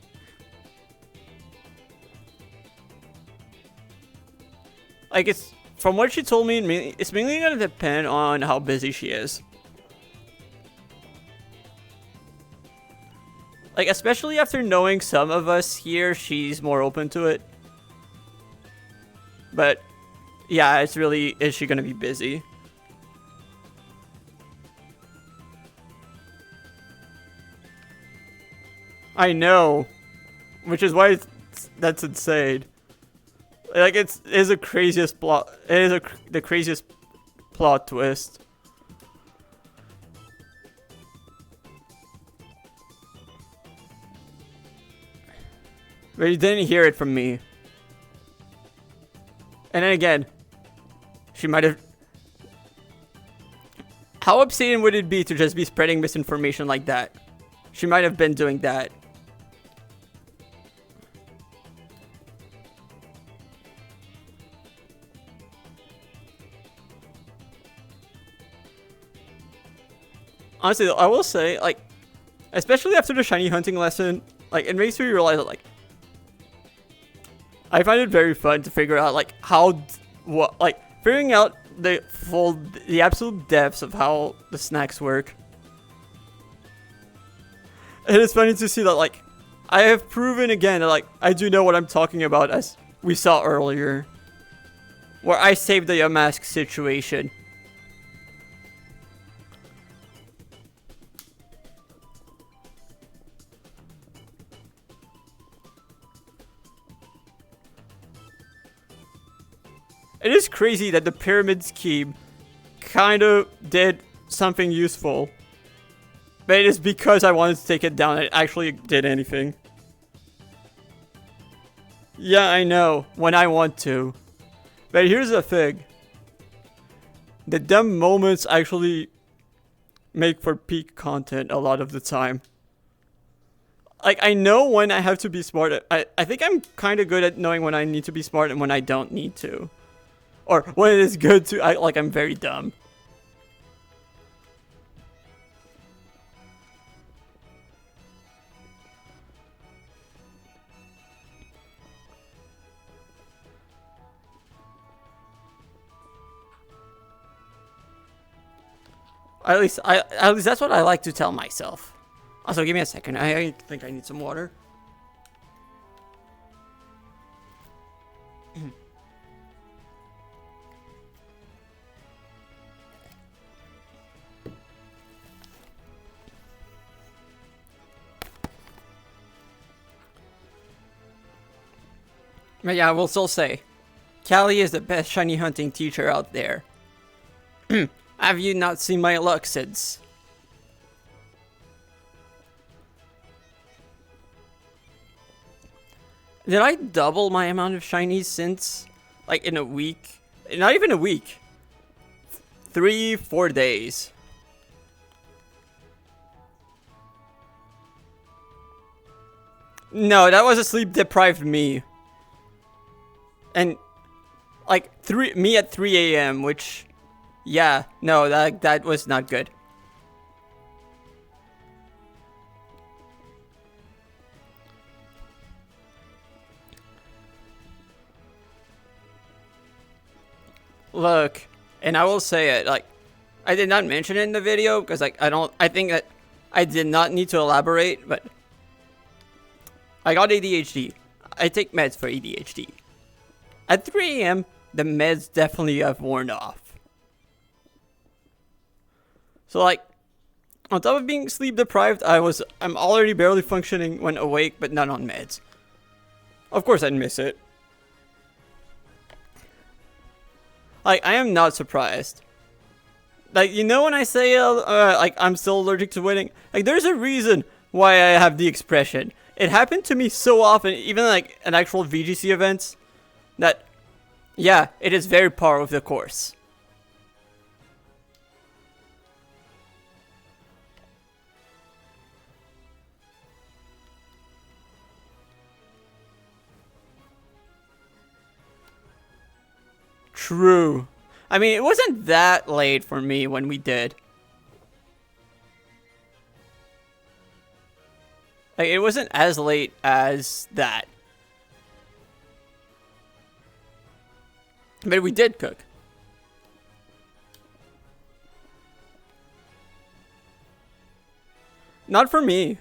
Like, it's from what she told me, it's mainly gonna depend on how busy she is. Like, especially after knowing some of us here, she's more open to it. But yeah, it's really, is she gonna be busy? I know, which is why that's insane. Like, it is the craziest plot. It is the craziest plot twist. But you didn't hear it from me. And then again, she might have... How obscene would it be to just be spreading misinformation like that? She might have been doing that. Honestly, though, I will say, like, especially after the shiny hunting lesson, like, it makes me realize that, like, I find it very fun to figure out, like, figuring out the absolute depths of how the snacks work. And it's funny to see that, like, I have proven again that, like, I do know what I'm talking about, as we saw earlier, where I saved the Yamask situation. It is crazy that the pyramid scheme kind of did something useful. But it is because I wanted to take it down that it actually did anything. Yeah, I know, when I want to. But here's the thing. The dumb moments actually make for peak content a lot of the time. Like, I know when I have to be smart. I think I'm kind of good at knowing when I need to be smart and when I don't need to. Or when it is good to, I'm very dumb. At least that's what I like to tell myself. Also, give me a second. I think I need some water. But yeah, I will still say, Callie is the best shiny hunting teacher out there. Have you not seen my luck since? Did I double my amount of shinies since, like, in a week? Not even a week. 3-4 days. No, that was a sleep-deprived me. And, like, me at 3 a.m., which, yeah, no, that was not good. Look, and I will say it, like, I did not mention it in the video, because, like, I think that I did not need to elaborate, but I got ADHD. I take meds for ADHD. At 3 a.m., the meds definitely have worn off. So, like, on top of being sleep deprived, I'm already barely functioning when awake, but not on meds. Of course I'd miss it. Like, I am not surprised. Like, you know when I say, like, I'm still allergic to winning? Like, there's a reason why I have the expression. It happened to me so often, even, like, at actual VGC events, that, yeah, it is very par of the course. True. I mean, it wasn't that late for me when we did. Like, it wasn't as late as that. But we did cook. Not for me.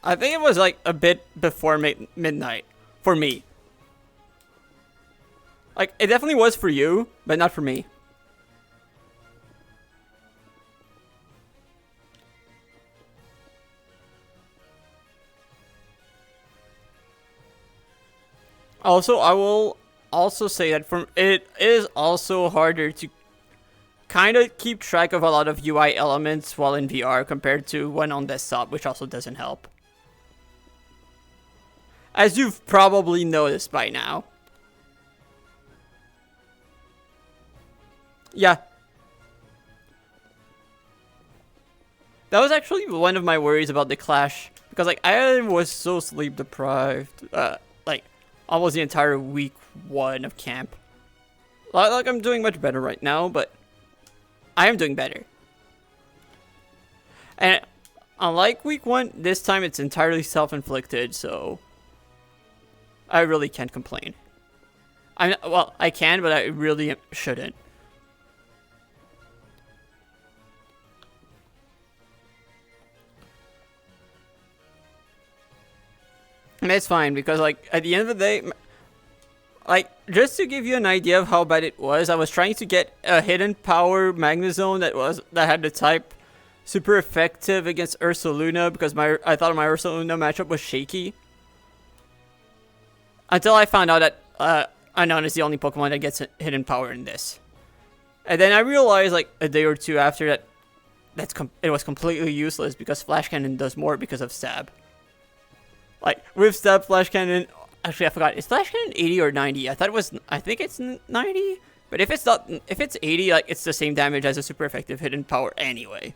I think it was like a bit before midnight. For me. Like, it definitely was for you, but not for me. Also, I will also say that it is also harder to kind of keep track of a lot of UI elements while in VR compared to when on desktop, which also doesn't help. as you've probably noticed by now. Yeah. That was actually one of my worries about the Clash. Because, like, I was so sleep deprived. Like, almost the entire week 1 of camp. Like, I'm doing much better right now, but I am doing better. And unlike week 1, this time it's entirely self-inflicted, so I really can't complain. Well, I can, but I really shouldn't. And it's fine, because, like, at the end of the day, like, just to give you an idea of how bad it was, I was trying to get a hidden power Magnezone that had the type super effective against Ursaluna, because I thought my Ursaluna matchup was shaky. Until I found out that Unknown is the only Pokemon that gets hidden power in this. And then I realized, like, a day or two after that, it was completely useless, because Flash Cannon does more because of Stab. Like, with Stab, Flash Cannon... Actually, I forgot. Is Flash Cannon 80 or 90? I think it's 90? But if it's 80, like, it's the same damage as a super effective hidden power anyway.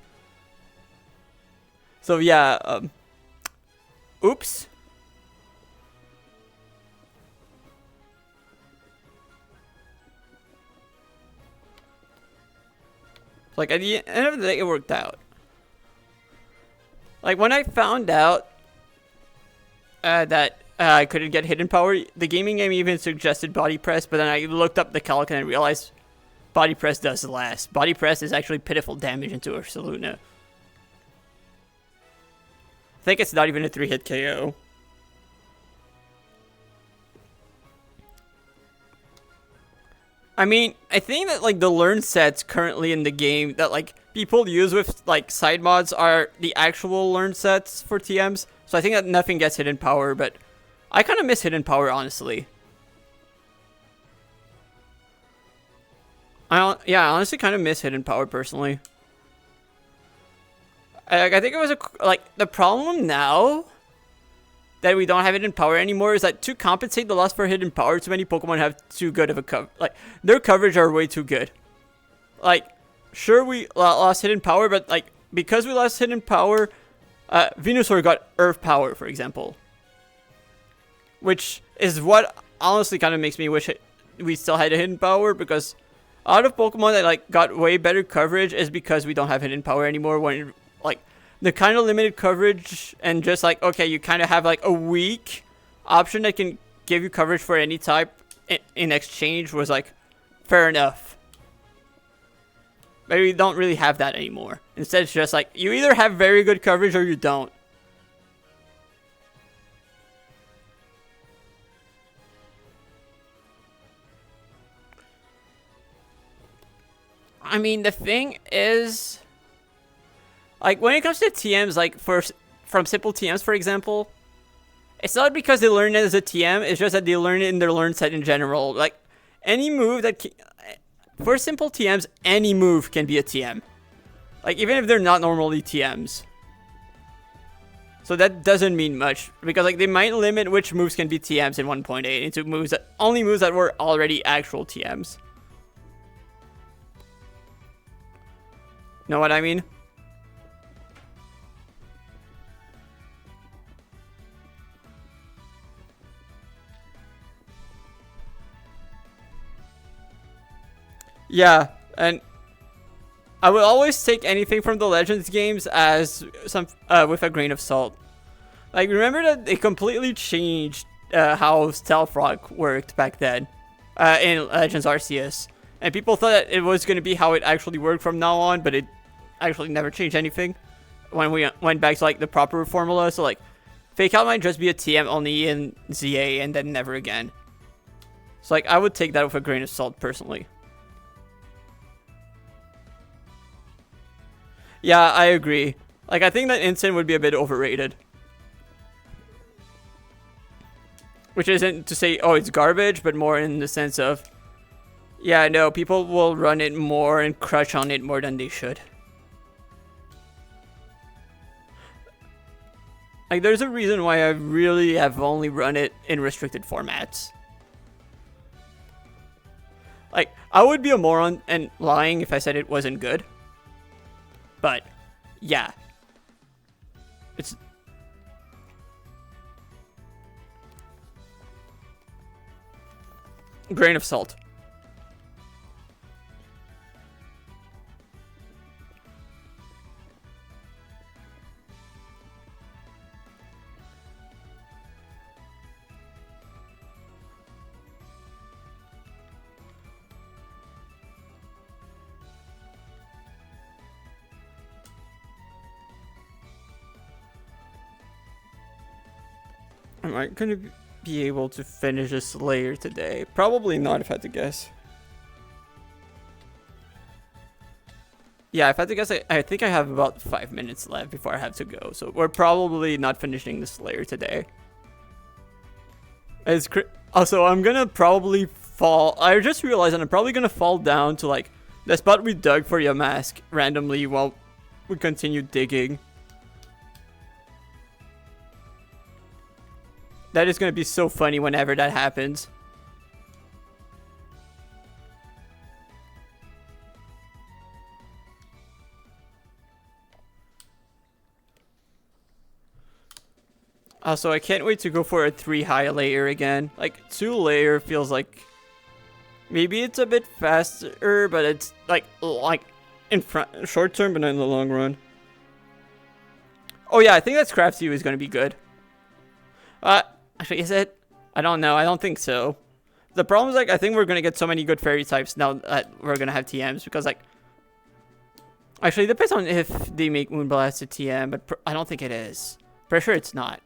So, yeah, oops. Like, at the end of the day, it worked out. Like, when I found out that I couldn't get hidden power, the gaming game even suggested body press, but then I looked up the calc and I realized body press does less. Body press is actually pitiful damage into Ursaluna. I think it's not even a 3-hit KO. I mean, I think that, like, the learn sets currently in the game that, like, people use with, like, side mods are the actual learn sets for TMs. So I think that nothing gets hidden power, but I kind of miss hidden power, honestly. I honestly kind of miss hidden power, personally. I think it was, the problem now that we don't have hidden power anymore is that to compensate the loss for hidden power, too many Pokemon have too good of a cover. Like, their coverage are way too good. Like, sure, we lost hidden power, but, like, because we lost hidden power, Venusaur got Earth power, for example. Which is what honestly kind of makes me wish we still had a hidden power, because a lot of Pokemon that, like, got way better coverage is because we don't have hidden power anymore. When, like, the kind of limited coverage and just, like, okay, you kind of have, like, a weak option that can give you coverage for any type in exchange was, like, fair enough. But we don't really have that anymore. Instead, it's just, like, you either have very good coverage or you don't. I mean, the thing is, like, when it comes to TMs, like, from simple TMs, for example, it's not because they learn it as a TM, it's just that they learn it in their learn set in general. Like, any move that... For simple TMs, any move can be a TM. Like, even if they're not normally TMs. So that doesn't mean much, because, like, they might limit which moves can be TMs in 1.8 into only moves that were already actual TMs. Know what I mean? Yeah, and I will always take anything from the Legends games as with a grain of salt. Like, remember that they completely changed how Stealth Rock worked back then in Legends Arceus. And people thought that it was going to be how it actually worked from now on, but it actually never changed anything when we went back to, like, the proper formula. So, like, Fake Out might just be a TM only in ZA and then never again. So, like, I would take that with a grain of salt, personally. Yeah, I agree. Like, I think that Instant would be a bit overrated. Which isn't to say, oh, it's garbage, but more in the sense of, yeah, no, people will run it more and crush on it more than they should. Like, there's a reason why I really have only run it in restricted formats. Like, I would be a moron and lying if I said it wasn't good. But, yeah. It's... grain of salt. Am I gonna be able to finish this layer today? Probably not, if I had to guess. Yeah, if I had to guess, I think I have about 5 minutes left before I have to go. So we're probably not finishing this layer today. Also, I'm gonna probably fall. I just realized that I'm probably gonna fall down to like the spot we dug for your mask randomly while we continue digging. That is going to be so funny whenever that happens. Also, I can't wait to go for a 3 high layer again. Like, 2 layer feels like maybe it's a bit faster, but it's like in front short term, but not in the long run. Oh yeah, I think that Scraps U is going to be good. Actually, is it? I don't know. I don't think so. The problem is, like, I think we're going to get so many good fairy types now that we're going to have TMs. Because, like... Actually, it depends on if they make Moonblast a TM. But I don't think it is. Pretty sure it's not.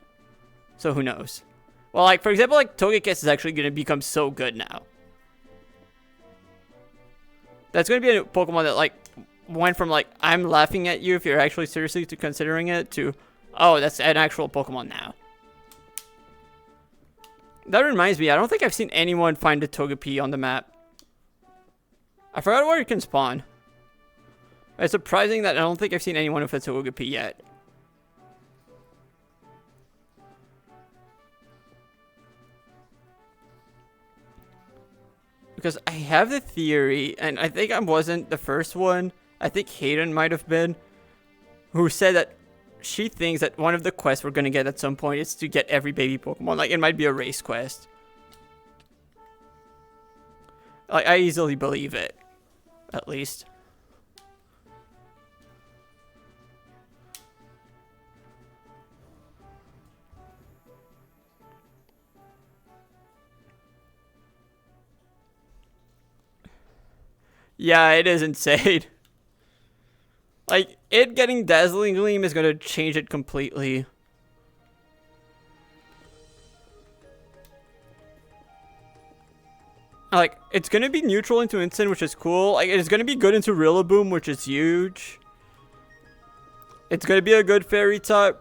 So, who knows? Well, like, for example, like, Togekiss is actually going to become so good now. That's going to be a Pokemon that, like, went from, like, I'm laughing at you if you're actually seriously considering it, to, oh, that's an actual Pokemon now. That reminds me, I don't think I've seen anyone find a Togepi on the map. I forgot where it can spawn. It's surprising that I don't think I've seen anyone with a Togepi yet. Because I have the theory, and I think I wasn't the first one, I think Hayden might have been, who said that she thinks that one of the quests we're going to get at some point is to get every baby Pokemon. Like, it might be a race quest. Like, I easily believe it. At least. Yeah, it is insane. Like, it getting Dazzling Gleam is going to change it completely. Like, it's going to be neutral into Instant, which is cool. Like, it's going to be good into Rillaboom, which is huge. It's going to be a good Fairy type.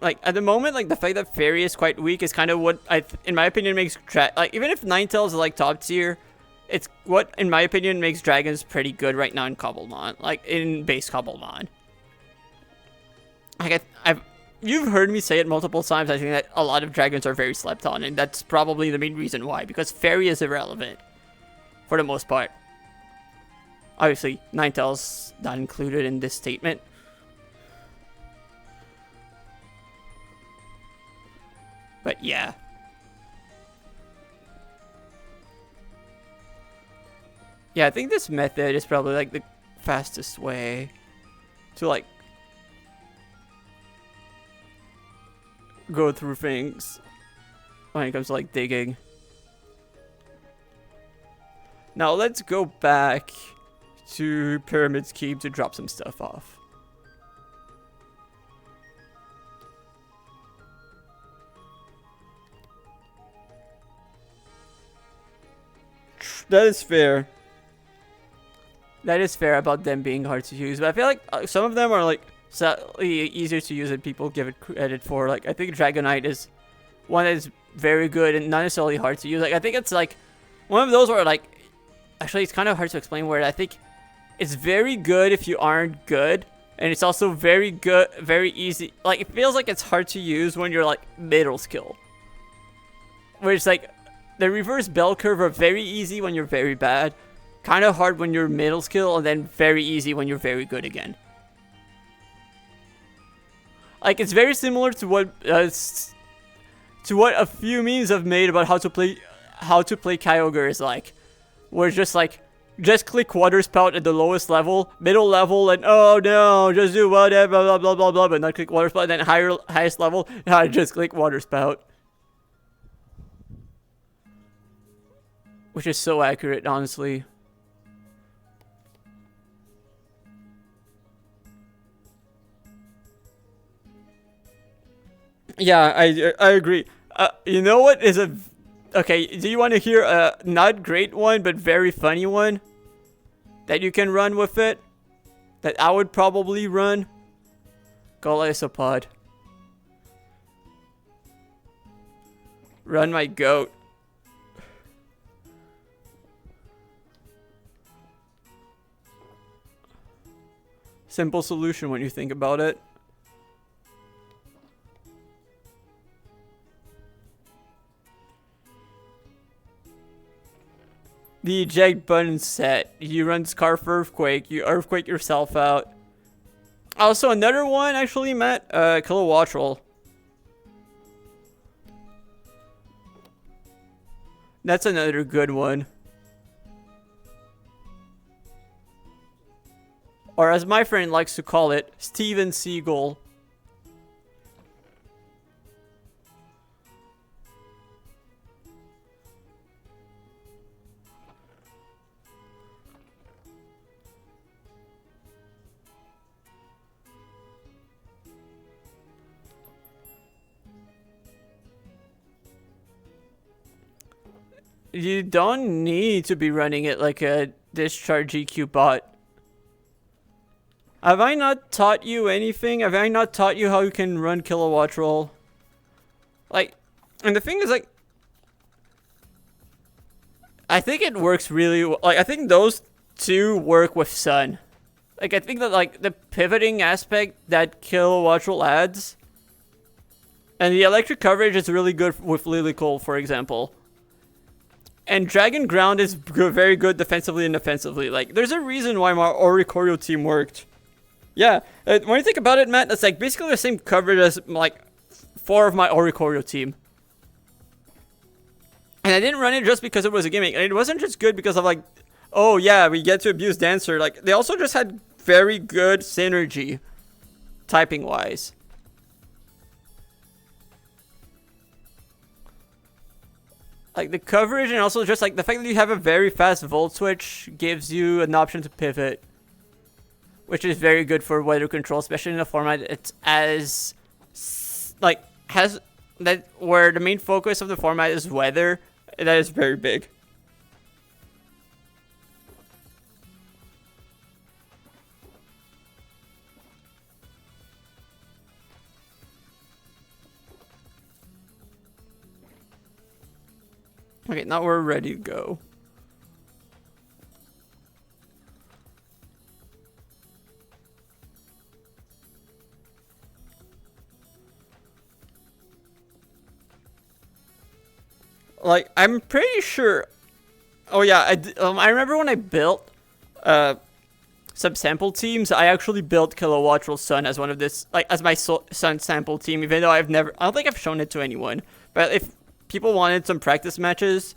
Like, at the moment, like, the fact that Fairy is quite weak is kind of what, in my opinion, makes... Like, even if Ninetales is, like, top tier, it's what, in my opinion, makes Dragons pretty good right now in Cobblemon. Like, in base Cobblemon. Like, you've heard me say it multiple times. I think that a lot of Dragons are very slept on, and that's probably the main reason why. Because Fairy is irrelevant. For the most part. Obviously, Ninetales not included in this statement. But yeah. Yeah, I think this method is probably like the fastest way to like go through things when it comes to like digging. Now let's go back to Pyramid's Keep to drop some stuff off. That is fair. That is fair about them being hard to use, but I feel like some of them are like slightly easier to use than people give it credit for. Like, I think Dragonite is one that is very good and not necessarily hard to use. Like, I think it's like one of those where like, actually it's kind of hard to explain, where I think it's very good if you aren't good, And it's also very good, very easy. Like, it feels like it's hard to use when you're, like, middle skill. Where it's like, the reverse bell curve are very easy when you're very bad. Kind of hard when you're middle skill, and then very easy when you're very good again. Like, it's very similar to what a few memes have made about how to play Kyogre is like. Where it's just like, just click water spout at the lowest level, middle level, and oh no, just do whatever, blah blah blah blah, but not click water spout. And then highest level, just click water spout. Which is so accurate, honestly. Yeah, I agree. You know what is a... Okay, do you want to hear a not great one, but very funny one? That you can run with it? That I would probably run? Golisopod. Run my goat. Simple solution when you think about it. The eject button set. You run Scarf Earthquake. You Earthquake yourself out. Also, another one, actually, Matt. Kilowattrel. That's another good one. Or as my friend likes to call it, Steven Seagull. You don't need to be running it like a discharge EQ bot. Have I not taught you anything? Have I not taught you how you can run Kilowattrel? Like, and the thing is, like, I think it works really well. Like, I think those two work with Sun. Like, I think that, like, the pivoting aspect that Kilowattrel adds, and the electric coverage is really good with Lilycole, for example. And Dragon Ground is very good defensively and offensively. Like, there's a reason why my Oricorio team worked. Yeah, when you think about it, Matt, that's like basically the same coverage as like 4 of my Oricorio team. And I didn't run it just because it was a gimmick. And it wasn't just good because of like, oh yeah, we get to abuse Dancer. Like, they also just had very good synergy, typing-wise. Like, the coverage and also just like the fact that you have a very fast Volt Switch gives you an option to pivot. Which is very good for weather control, especially in a format it's as, like, has that where the main focus of the format is weather. That is very big. Okay, now we're ready to go. Like, I'm pretty sure... Oh yeah, I remember when I built subsample teams, I actually built Kilowattrel Sun as one of this, like, as my Sun sample team, even though I don't think I've shown it to anyone. But if people wanted some practice matches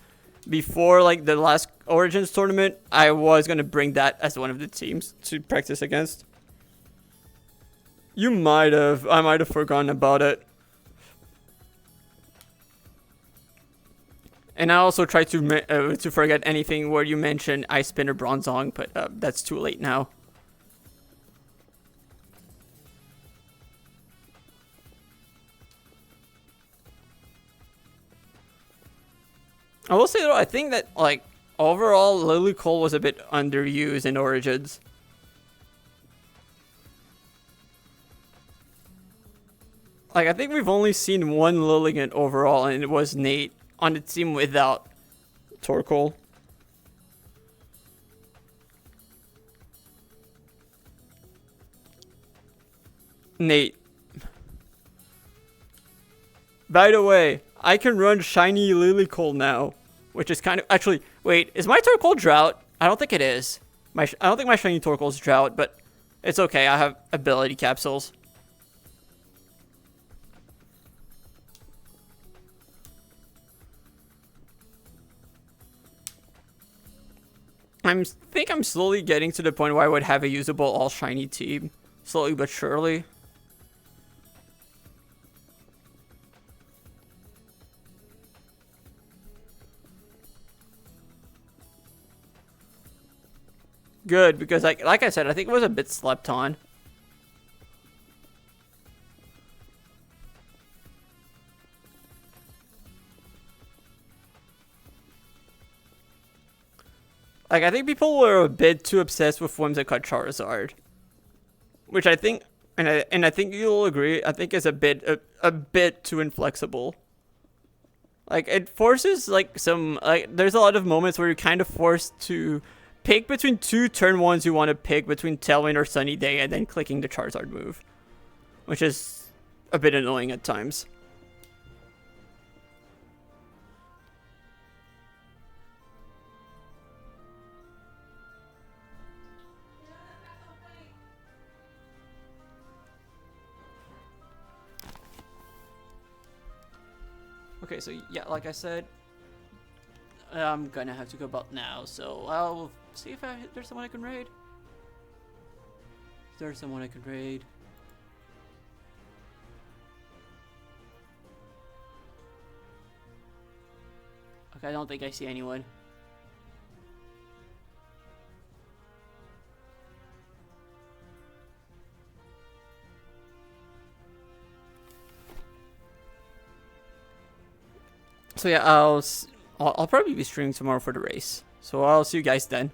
before, like, the last Origins tournament, I was gonna bring that as one of the teams to practice against. I might have forgotten about it. And I also tried to forget anything where you mentioned Ice Spinner Bronzong, but that's too late now. I will say though, I think that like overall Lilycole was a bit underused in Origins. Like, I think we've only seen one Lilligant overall, and it was Nate on the team without Torkoal. Nate. By the way, I can run shiny Lilycole now, which is kind of actually. Wait, is my Torkoal drought? I don't think it is. I don't think my shiny Torkoal is drought, but it's okay. I have ability capsules. I think I'm slowly getting to the point where I would have a usable all shiny team, slowly but surely. Good, because like I said, I think it was a bit slept on. Like, I think people were a bit too obsessed with Whimsicott Charizard, which I think, and I think you'll agree, I think is a bit too inflexible. Like, it forces like some there's a lot of moments where you're kind of forced to pick between two turn ones you want to pick between Tailwind or Sunny Day, and then clicking the Charizard move, which is a bit annoying at times. Okay, so yeah, like I said, I'm gonna have to go about now, so I'll see if there's someone I can raid. Is there someone I can raid? Okay, I don't think I see anyone. So yeah, I'll probably be streaming tomorrow for the race. So I'll see you guys then.